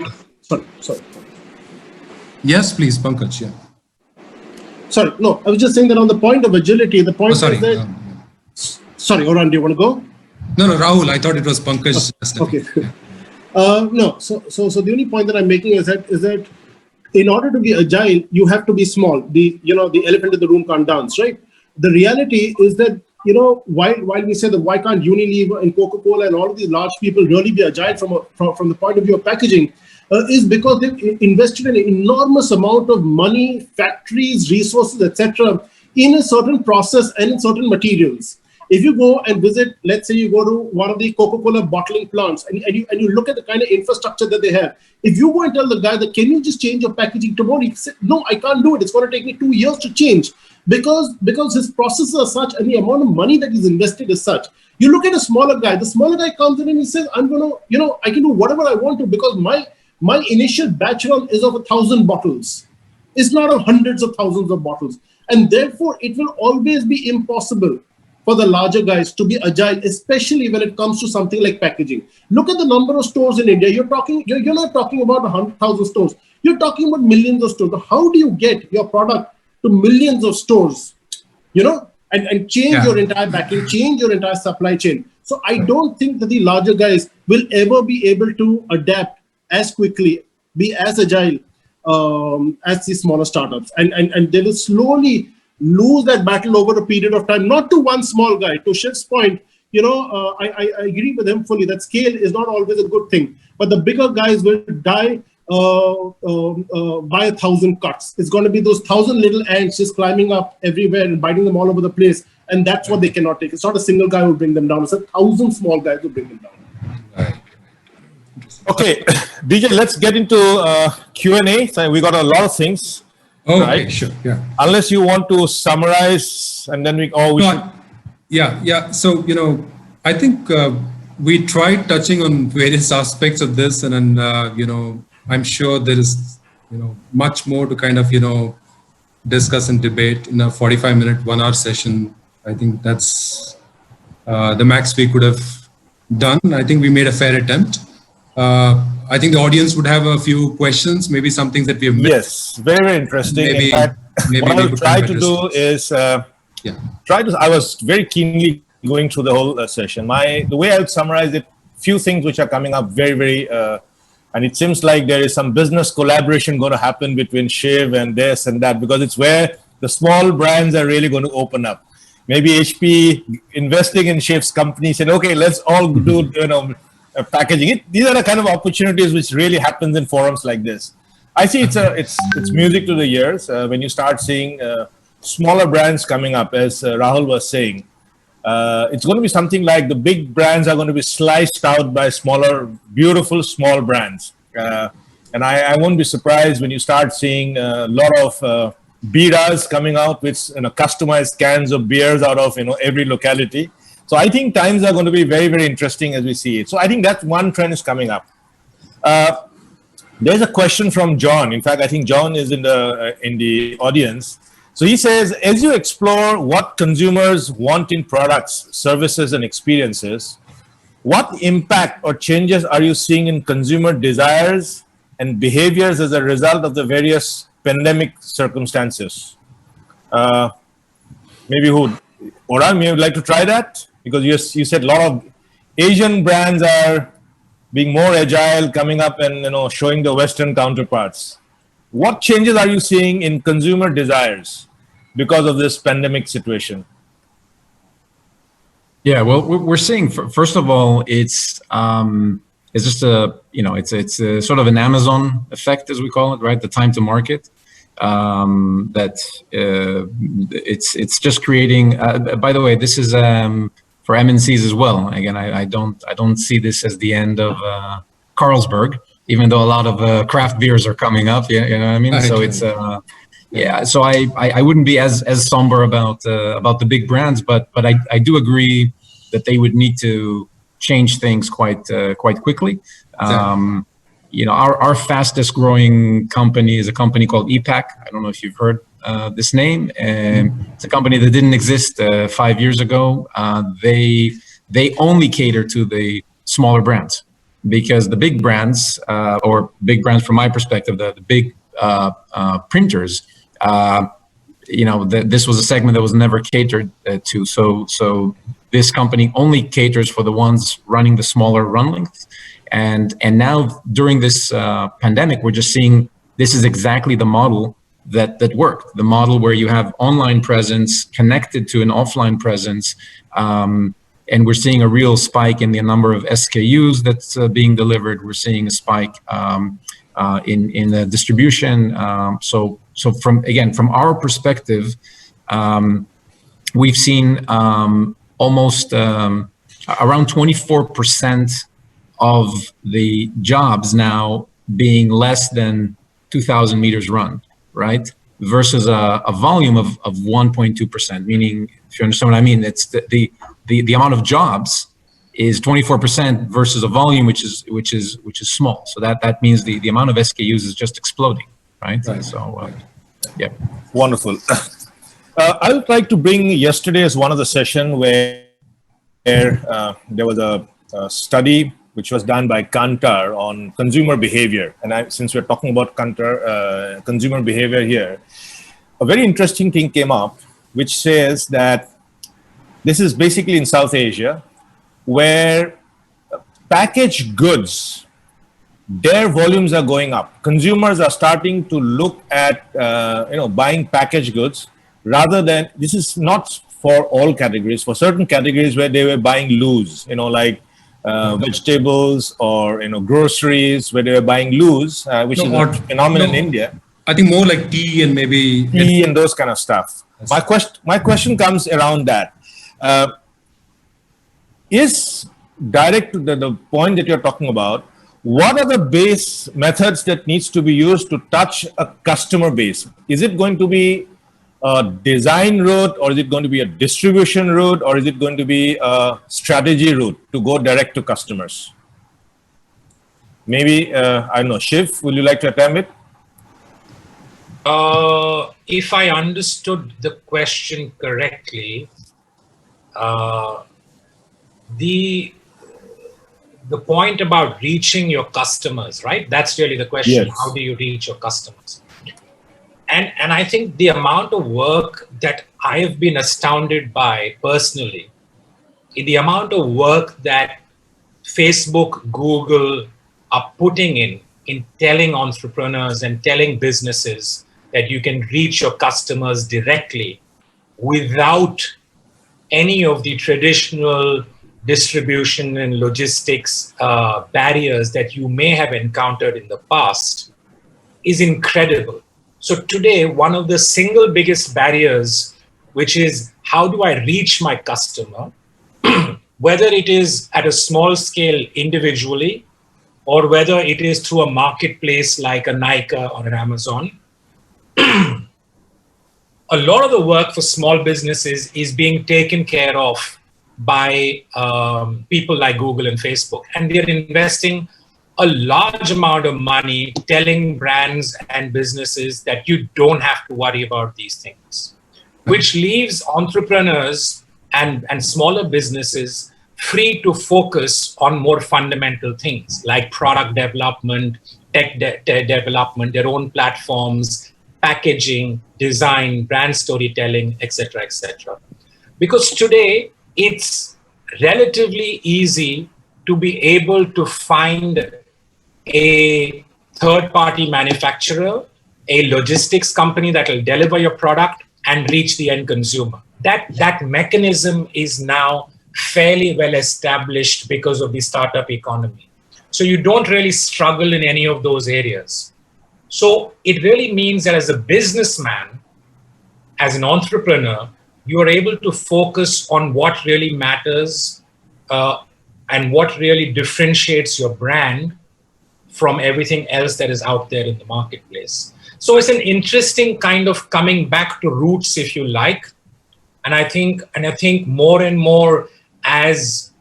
B: Yes, please, Pankaj. Yeah.
F: Sorry, no, I was just saying that on the point of agility, the point is that... Sorry, Oran, do you want to go?
B: No, Rahul, I thought it was Pankaj.
F: Okay. No, so the only point that I'm making is that in order to be agile, you have to be small. The elephant in the room can't dance, right? The reality is that, you know, while we say that why can't Unilever and Coca-Cola and all of these large people really be agile from the point of view of packaging, is because they've invested an enormous amount of money, factories, resources, etc., in a certain process and in certain materials. If you go and visit, let's say you go to one of the Coca-Cola bottling plants and you look at the kind of infrastructure that they have, if you go and tell the guy that, can you just change your packaging tomorrow? He said, no, I can't do it. It's going to take me 2 years to change because his processes are such and the amount of money that he's invested is such. You look at a smaller guy, the smaller guy comes in and he says, I'm going to, you know, I can do whatever I want to because my initial batch run is of 1,000 bottles. It's not of hundreds of thousands of bottles. And therefore, it will always be impossible for the larger guys to be agile, especially when it comes to something like packaging. Look at the number of stores in India. You're not talking about 100,000 stores. You're talking about millions of stores. How do you get your product to millions of stores, you know, and change your entire backend, change your entire supply chain? So I don't think that the larger guys will ever be able to adapt as quickly, be as agile as the smaller startups. And they will slowly lose that battle over a period of time, not to one small guy. To Shiv's point, you know, I agree with him fully that scale is not always a good thing, but the bigger guys will die by 1,000 cuts. It's going to be those 1,000 little ants just climbing up everywhere and biting them all over the place, and that's what they cannot take. It's not a single guy who will bring them down. It's 1,000 small guys who bring them down.
A: Okay, DJ, let's get into Q&A. So we got a lot of things.
B: Oh,
A: right?
B: Okay, sure, yeah.
A: Unless you want to summarize, and then
B: Yeah. So, you know, I think we tried touching on various aspects of this, and then, you know, I'm sure there is, you know, much more to kind of, you know, discuss and debate in a 45-minute, 1-hour session. I think that's the max we could have done. I think we made a fair attempt. I think the audience would have a few questions, maybe some things that we have missed.
A: Yes, very interesting.
B: Maybe,
A: in fact, what I'll try to do is I was very keenly going through the whole session. The way I would summarize it, few things which are coming up very, and it seems like there is some business collaboration going to happen between Shiv and this and that, because it's where the small brands are really going to open up. Maybe HP investing in Shiv's company said, okay, let's all do, you know, packaging. These are the kind of opportunities which really happens in forums like this. I see it's music to the ears when you start seeing smaller brands coming up, as Rahul was saying. it's going to be something like the big brands are going to be sliced out by smaller, beautiful, small brands. And I won't be surprised when you start seeing a lot of beeras coming out with customized cans of beers out of every locality. So I think times are going to be very, very interesting as we see it. So I think that one trend is coming up. There's a question from John. In fact, I think John is in the audience. So he says, as you explore what consumers want in products, services, and experiences, what impact or changes are you seeing in consumer desires and behaviors as a result of the various pandemic circumstances? Maybe Oran, you would like to try that? Because you said a lot of Asian brands are being more agile, coming up and showing the Western counterparts. What changes are you seeing in consumer desires because of this pandemic situation?
D: Yeah, well, we're seeing, first of all, it's just it's a sort of an Amazon effect, as we call it, right? The time to market. It's just creating. By the way, this is for MNCs as well. Again, I don't see this as the end of Carlsberg, even though a lot of craft beers are coming up. Yeah, you know what I mean. So it's yeah. So I wouldn't be as somber about the big brands, but I do agree that they would need to change things quite quickly. Our fastest growing company is a company called ePack. I don't know if you've heard this name. It's a company that didn't exist 5 years ago. They only cater to the smaller brands, because the big brands, or big brands from my perspective, the big printers, this was a segment that was never catered to. So this company only caters for the ones running the smaller run lengths. And now during this pandemic, we're just seeing this is exactly the model that worked. The model where you have online presence connected to an offline presence. And we're seeing a real spike in the number of SKUs that's being delivered. We're seeing a spike in the distribution. So from our perspective, we've seen almost around 24% of the jobs now being less than 2,000 meters run, right? Versus a volume of 1.2%. Meaning, if you understand what I mean, it's the amount of jobs is 24% versus a volume which is small. So that means the amount of SKUs is just exploding, right? So, yeah.
A: Wonderful. I would like to bring yesterday as one of the session where there was a study which was done by Kantar on consumer behavior. And since we're talking about Kantar, consumer behavior here, a very interesting thing came up, which says that this is basically in South Asia, where packaged goods, their volumes are going up. Consumers are starting to look at buying packaged goods rather than, this is not for all categories, for certain categories where they were buying loose, like vegetables or groceries, where they were buying loose, which is a phenomenon in India.
B: I think more like tea and maybe
A: tea and those kind of stuff. My question comes around that. Is direct to the point that you're talking about, what are the base methods that needs to be used to touch a customer base? Is it going to be a design route, or is it going to be a distribution route, or is it going to be a strategy route to go direct to customers? Maybe, I don't know, Shiv, would you like to attempt it?
E: If I understood the question correctly, the point about reaching your customers, right? That's really the question. Yes. How do you reach your customers? And I think the amount of work that I have been astounded by personally, the amount of work that Facebook, Google are putting in telling entrepreneurs and telling businesses that you can reach your customers directly without any of the traditional distribution and logistics barriers that you may have encountered in the past is incredible. So today, one of the single biggest barriers, which is how do I reach my customer, whether it is at a small scale individually, or whether it is through a marketplace like a Nike or an Amazon. A lot of the work for small businesses is being taken care of by people like Google and Facebook. And they're investing a large amount of money telling brands and businesses that you don't have to worry about these things, which leaves entrepreneurs and smaller businesses free to focus on more fundamental things like product development, tech development, their own platforms, packaging, design, brand storytelling, etc., etc. Because today it's relatively easy to be able to find a third-party manufacturer, a logistics company that will deliver your product and reach the end consumer. That mechanism is now fairly well established because of the startup economy. So you don't really struggle in any of those areas. So it really means that as a businessman, as an entrepreneur, you are able to focus on what really matters and what really differentiates your brand from everything else that is out there in the marketplace. So it's an interesting kind of coming back to roots, if you like. And I think more and more as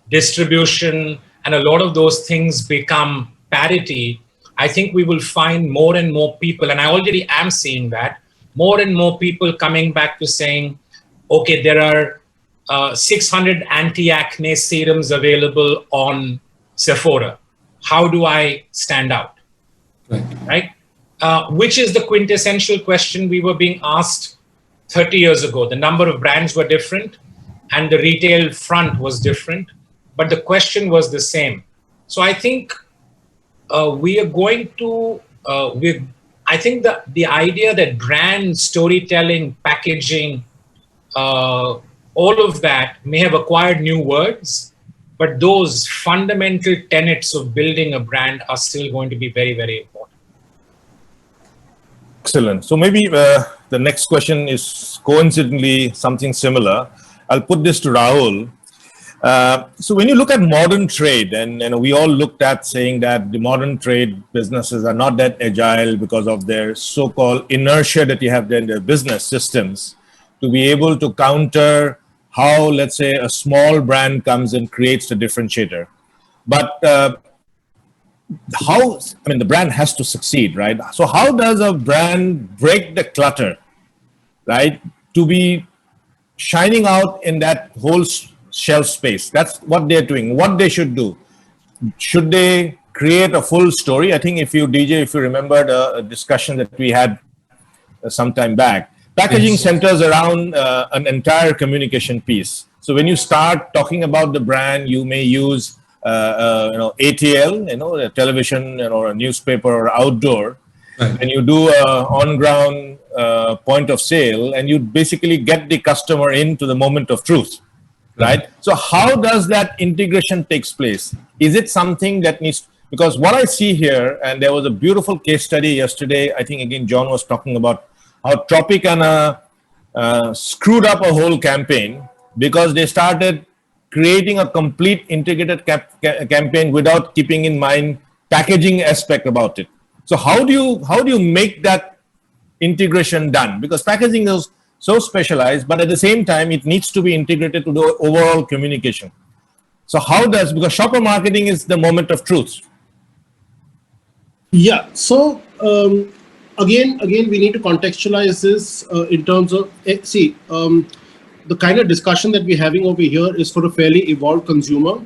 E: distribution and a lot of those things become parity, I think we will find more and more people, and I already am seeing that, more and more people coming back to saying, okay, there are 600 anti-acne serums available on Sephora. How do I stand out? Right? Which is the quintessential question we were being asked 30 years ago. The number of brands were different and the retail front was different, but the question was the same. So I think we are going to, I think the idea that brand storytelling, packaging, all of that may have acquired new words, but those fundamental tenets of building a brand are still going to be very, very important.
A: Excellent. So maybe the next question is coincidentally something similar. I'll put this to Rahul. So when you look at modern trade, and we all looked at saying that the modern trade businesses are not that agile because of their so-called inertia that you have in their business systems to be able to counter how, let's say, a small brand comes and creates the differentiator. But the brand has to succeed, right? So how does a brand break the clutter, right, to be shining out in that whole shelf space? That's what they're doing, what they should do. Should they create a full story? I think if you remember the discussion that we had some time back, packaging centers around an entire communication piece. So when you start talking about the brand, you may use ATL, a television or a newspaper or outdoor, right. And you do on-ground point of sale, and you basically get the customer into the moment of truth, right? So how does that integration takes place? Is it something that needs, because what I see here, and there was a beautiful case study yesterday, I think again John was talking about how Tropicana screwed up a whole campaign because they started creating a complete integrated campaign without keeping in mind packaging aspect about it. So how do you make that integration done? Because packaging is so specialized, but at the same time, it needs to be integrated to the overall communication. So because shopper marketing is the moment of truth. Yeah.
F: So again, we need to contextualize this in terms of, the kind of discussion that we're having over here is for a fairly evolved consumer.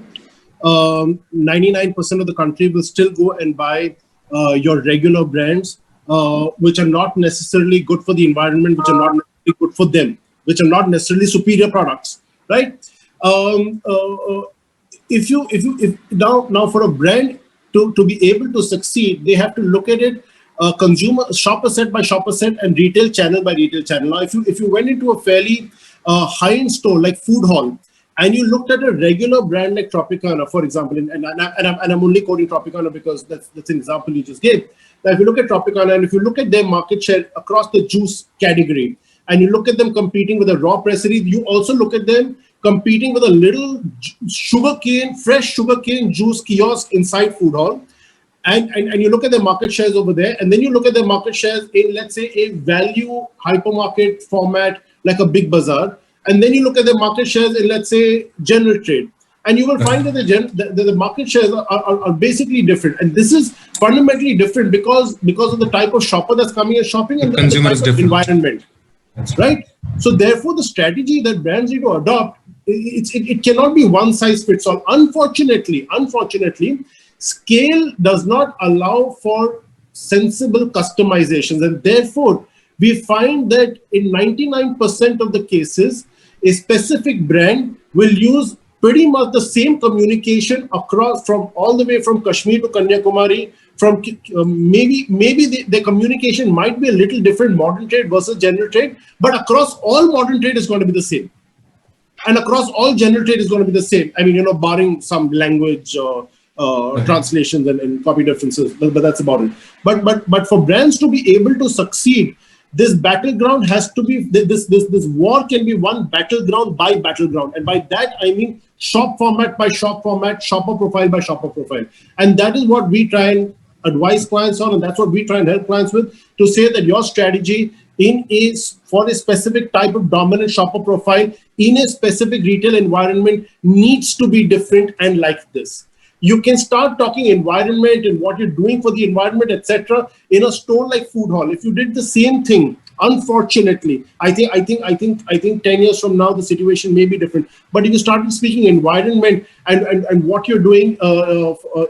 F: 99% of the country will still go and buy your regular brands, which are not necessarily good for the environment, which are not necessarily good for them, which are not necessarily superior products, right? If now for a brand to be able to succeed, they have to look at it shopper set by shopper set and retail channel by retail channel. Now, if you went into a fairly high-end store like Food Hall, and you looked at a regular brand like Tropicana, for example, and I'm only quoting Tropicana because that's an example you just gave. Now, if you look at Tropicana and if you look at their market share across the juice category, and you look at them competing with a raw pressery, you also look at them competing with a little fresh sugarcane juice kiosk inside food hall. And you look at the market shares over there, and then you look at the market shares in, let's say, a value hypermarket format like a big bazaar, and then you look at the market shares in, let's say, general trade, and you will find that the market shares are basically different. And this is fundamentally different because of the type of shopper that's coming and shopping, and the type of environment. That's right. So therefore, the strategy that brands need to adopt, it cannot be one size fits all. Unfortunately, scale does not allow for sensible customizations, and therefore we find that in 99% of the cases, a specific brand will use pretty much the same communication across, from all the way from Kashmir to Kanyakumari. From maybe the communication might be a little different, modern trade versus general trade, but across all modern trade is going to be the same, and across all general trade is going to be the same. I mean, barring some language translations and copy differences, but that's about it. But for brands to be able to succeed, this battleground has to be, this war can be won battleground by battleground, and by that I mean shop format by shop format, shopper profile by shopper profile, and that is what we try and advise clients on, and that's what we try and help clients with, to say that your strategy for a specific type of dominant shopper profile in a specific retail environment needs to be different and like this. You can start talking environment and what you're doing for the environment, etc., in a store like Food Hall. If you did the same thing, unfortunately, I think 10 years from now the situation may be different. But if you started speaking environment and what you're doing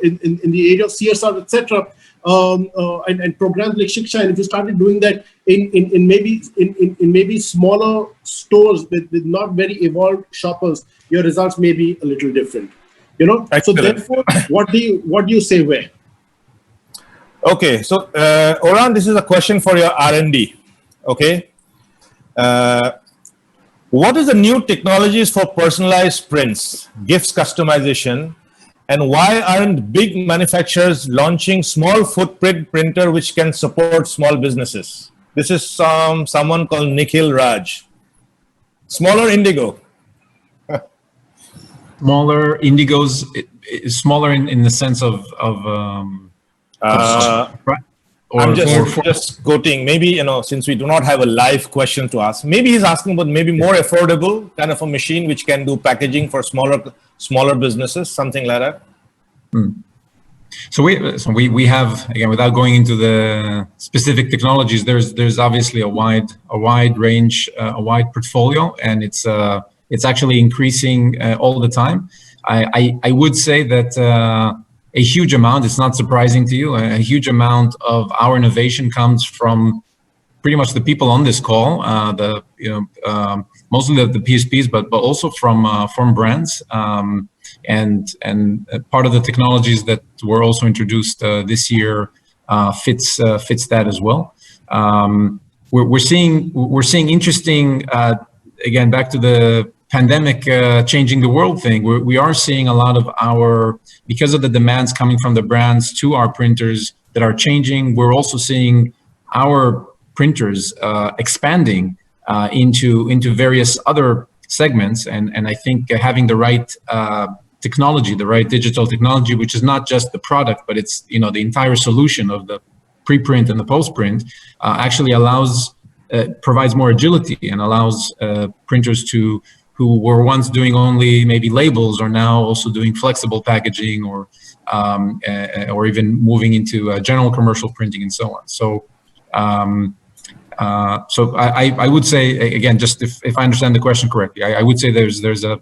F: in the area of CSR, etc., and programs like Shiksha, and if you started doing that in maybe smaller stores with not very evolved shoppers, your results may be a little different.
A: Excellent.
F: So therefore, what do you say where?
A: Okay, so Oran, this is a question for your R&D. Okay, what is the new technologies for personalized prints, gifts customization, and why aren't big manufacturers launching small footprint printer which can support small businesses? This is someone called Nikhil Raj. Smaller Indigo.
D: Smaller Indigos, smaller in the sense of
A: I'm just quoting, maybe, since we do not have a live question to ask, maybe he's asking about maybe more affordable kind of a machine which can do packaging for smaller businesses, something like that.
D: So we have, again, without going into the specific technologies, there's obviously a wide range, a wide portfolio, and it's actually increasing all the time. I would say that a huge amount, it's not surprising to you, a huge amount of our innovation comes from pretty much the people on this call, mostly the PSPs, but also from brands, and part of the technologies that were also introduced this year fits that as well. We're seeing interesting, again, back to the pandemic changing the world thing. We are seeing a lot of because of the demands coming from the brands to our printers that are changing. We're also seeing our printers expanding into various other segments, and I think having the right technology, the right digital technology, which is not just the product, but it's the entire solution of the preprint and the postprint, actually provides more agility and allows printers who were once doing only maybe labels are now also doing flexible packaging or even moving into general commercial printing and so on. So I would say, again, just if I understand the question correctly, I would say there's a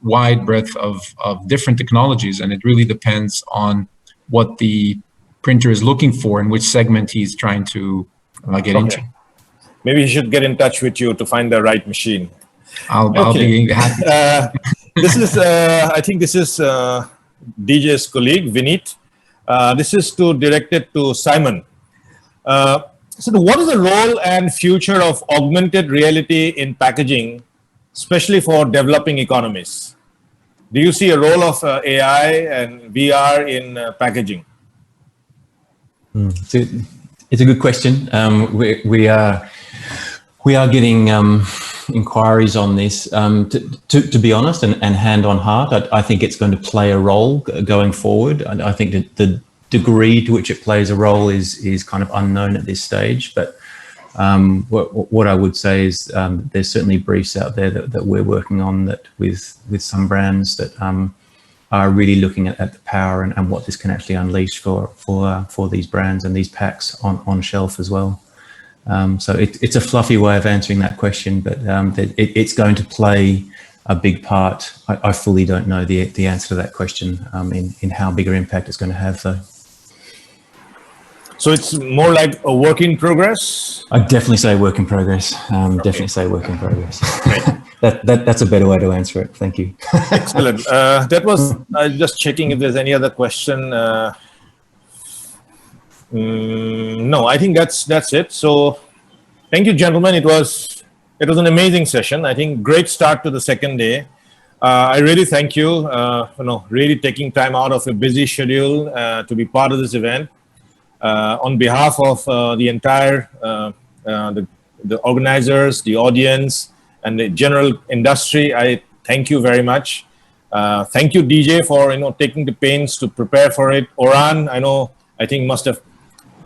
D: wide breadth of different technologies, and it really depends on what the printer is looking for and which segment he's trying to get into.
A: Maybe he should get in touch with you to find the right machine.
D: I'll be happy.
A: This is, I think this is DJ's colleague, Vineet. This is directed to Simon. So what is the role and future of augmented reality in packaging, especially for developing economies? Do you see a role of AI and VR in packaging?
C: It's a good question. We We are getting inquiries on this. To be honest, and hand on heart, I think it's going to play a role going forward. I think that the degree to which it plays a role is kind of unknown at this stage. But what I would say is there's certainly briefs out there that we're working on that with some brands that are really looking at the power and what this can actually unleash for these brands and these packs on shelf as well. So it's a fluffy way of answering that question, but it's going to play a big part. I fully don't know the answer to that question in how big an impact it's going to have, though.
A: So it's more like a work in progress?
C: I'd definitely say work in progress. Definitely say work in progress. That's a better way to answer it. Thank you.
A: Excellent. That was just checking if there's any other question. No, I think that's it. So thank you, gentlemen. It was an amazing session. I think great start to the second day. I really thank you, really taking time out of a busy schedule to be part of this event. On behalf of the entire, the organizers, the audience, and the general industry, I thank you very much. Thank you, DJ, for taking the pains to prepare for it. Oran, I think must have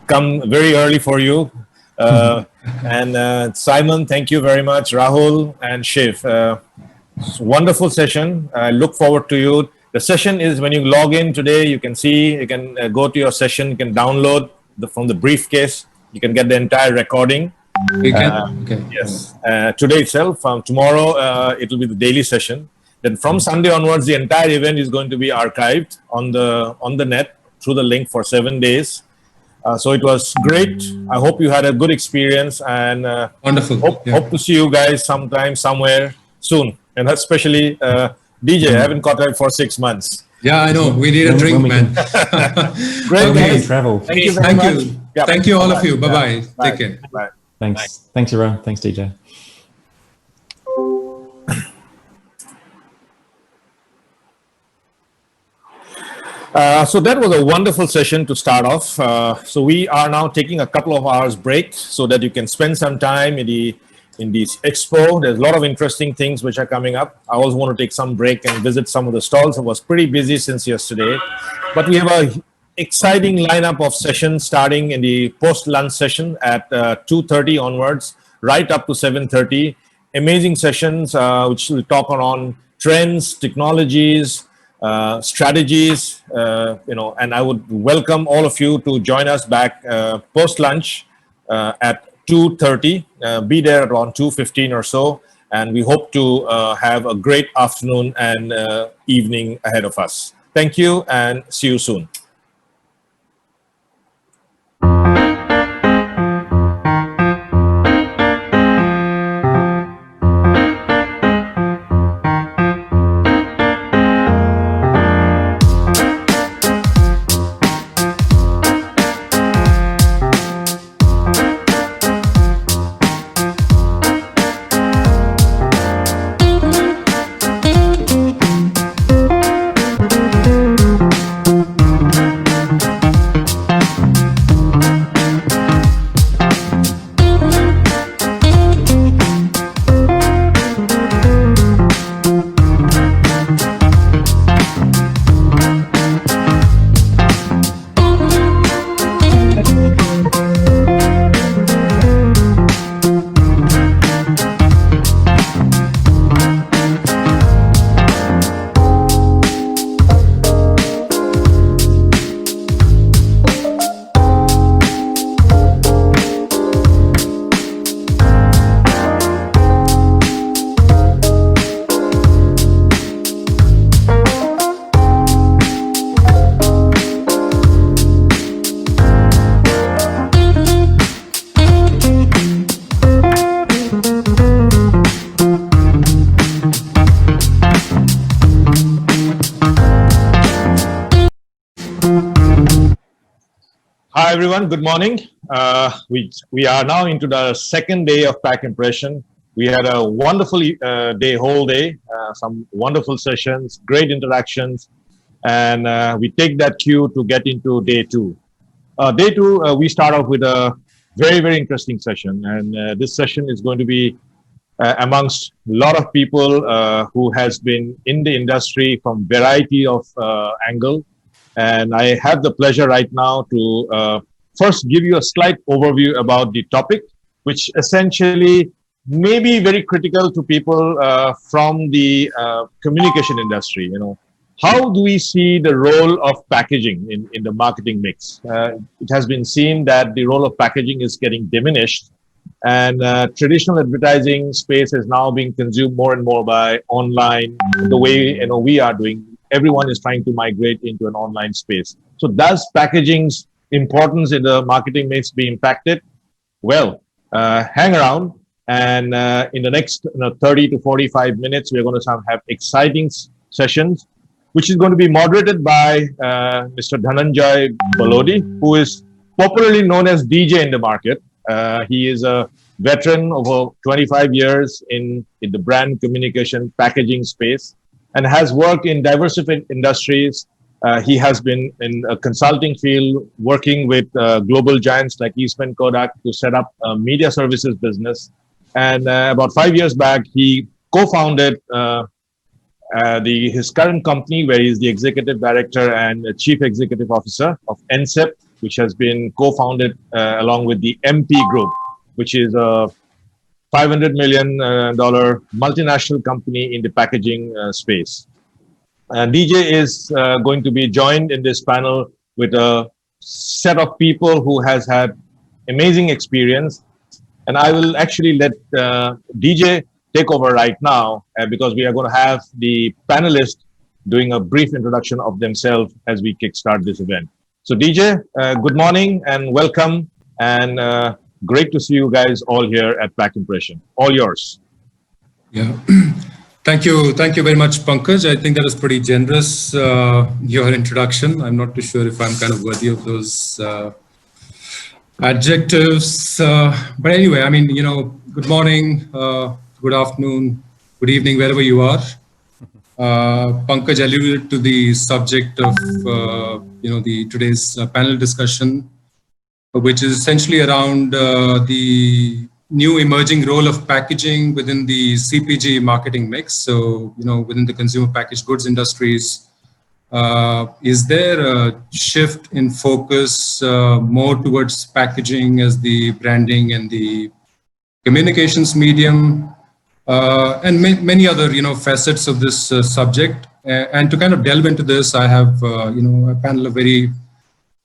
A: come very early for you. And Simon, thank you very much. Rahul and Shiv. Wonderful session. I look forward to you. The session is when you log in today, you can see, you can go to your session, you can download from the briefcase, you can get the entire recording.
B: Okay.
A: Yes. Today itself, tomorrow, it will be the daily session. Then from Sunday onwards, the entire event is going to be archived on the net through the link for 7 days. So it was great. I hope you had a good experience, and
B: wonderful.
A: Hope to see you guys sometime, somewhere soon. And especially DJ, I haven't caught up for 6 months.
B: Yeah, I know. We need a drink, man.
A: Great, guys.
C: Travel.
A: Thank you very much. Yeah.
B: Thank you, all of you. Bye-bye.
A: Bye.
B: Take care.
A: Bye.
C: Thanks. Thanks, everyone. Thanks, DJ.
A: So that was a wonderful session to start off. So we are now taking a couple of hours break so that you can spend some time in this expo. There's a lot of interesting things which are coming up. I also want to take some break and visit some of the stalls. I was pretty busy since yesterday, but we have a exciting lineup of sessions starting in the post-lunch session at 2:30 onwards, right up to 7:30. Amazing sessions which will talk on trends, technologies, strategies, and I would welcome all of you to join us back post-lunch at 2:30. Be there around 2:15 or so, and we hope to have a great afternoon and evening ahead of us. Thank you, and see you soon. Hi everyone, good morning. We are now into the second day of PackImpression. We had a wonderful whole day, some wonderful sessions, great interactions, and we take that cue to get into day two. Day two, we start off with a very, very interesting session. And this session is going to be amongst a lot of people who has been in the industry from variety of angle. And I have the pleasure right now to first give you a slight overview about the topic, which essentially may be very critical to people from the communication industry. You know, how do we see the role of packaging in the marketing mix? It has been seen that the role of packaging is getting diminished, and traditional advertising space is now being consumed more and more by online. The way we are doing, everyone is trying to migrate into an online space. So, does packaging's importance in the marketing mix be impacted? Well, hang around. And in the next 30 to 45 minutes, we're going to have exciting sessions, which is going to be moderated by Mr. Dhananjoy Balodi, who is popularly known as DJ in the market. He is a veteran of over 25 years in the brand communication packaging space and has worked in diversified industries. He has been in a consulting field, working with global giants like Eastman Kodak to set up a media services business. And about 5 years back, he co-founded his current company, where he is the executive director and chief executive officer of Encept, which has been co-founded along with the MP Group, which is a $500 million multinational company in the packaging space. DJ is going to be joined in this panel with a set of people who has had amazing experience. And I will actually let DJ take over right now because we are going to have the panelists doing a brief introduction of themselves as we kickstart this event. So DJ, good morning and welcome, and great to see you guys all here at PackImpressions. All yours.
B: Yeah, thank you very much, Pankaj. I think that was pretty generous, your introduction. I'm not too sure if I'm kind of worthy of those adjectives, but anyway, I mean, good morning, good afternoon, good evening, wherever you are. Pankaj alluded to the subject of the today's panel discussion, which is essentially around the new emerging role of packaging within the CPG marketing mix. So within the consumer packaged goods industries. Is there a shift in focus more towards packaging as the branding and the communications medium, and many other facets of this subject? And to kind of delve into this, I have a panel of very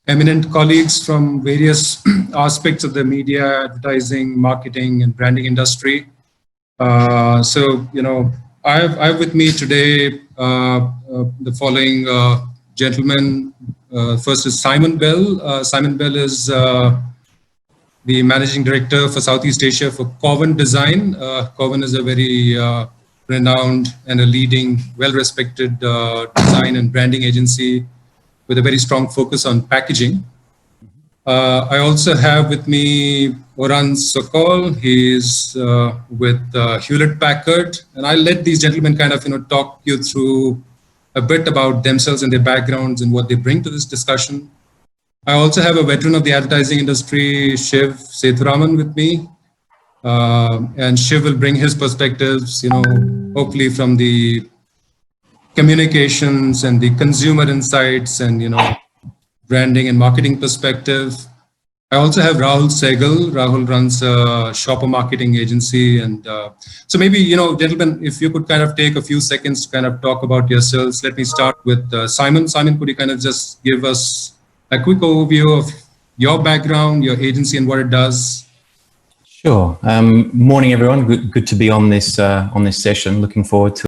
B: eminent colleagues from various aspects of the media, advertising, marketing, and branding industry. So I have with me today the following gentlemen. First is Simon Bell. Simon Bell is the Managing Director for Southeast Asia for Coven Design. Coven is a very renowned and a leading, well-respected design and branding agency with a very strong focus on packaging. I also have with me Rahul Saighal. He's with Hewlett Packard, and I'll let these gentlemen kind of talk you through a bit about themselves and their backgrounds and what they bring to this discussion. I also have a veteran of the advertising industry, Shiv Sethuraman, with me, and Shiv will bring his perspectives, hopefully from the communications and the consumer insights and branding and marketing perspective. I also have Rahul Saighal. Rahul runs a shopper marketing agency. And so maybe, gentlemen, if you could kind of take a few seconds to kind of talk about yourselves. Let me start with Simon. Simon, could you kind of just give us a quick overview of your background, your agency, and what it does?
C: Sure. Morning, everyone. Good to be on this session. Looking forward to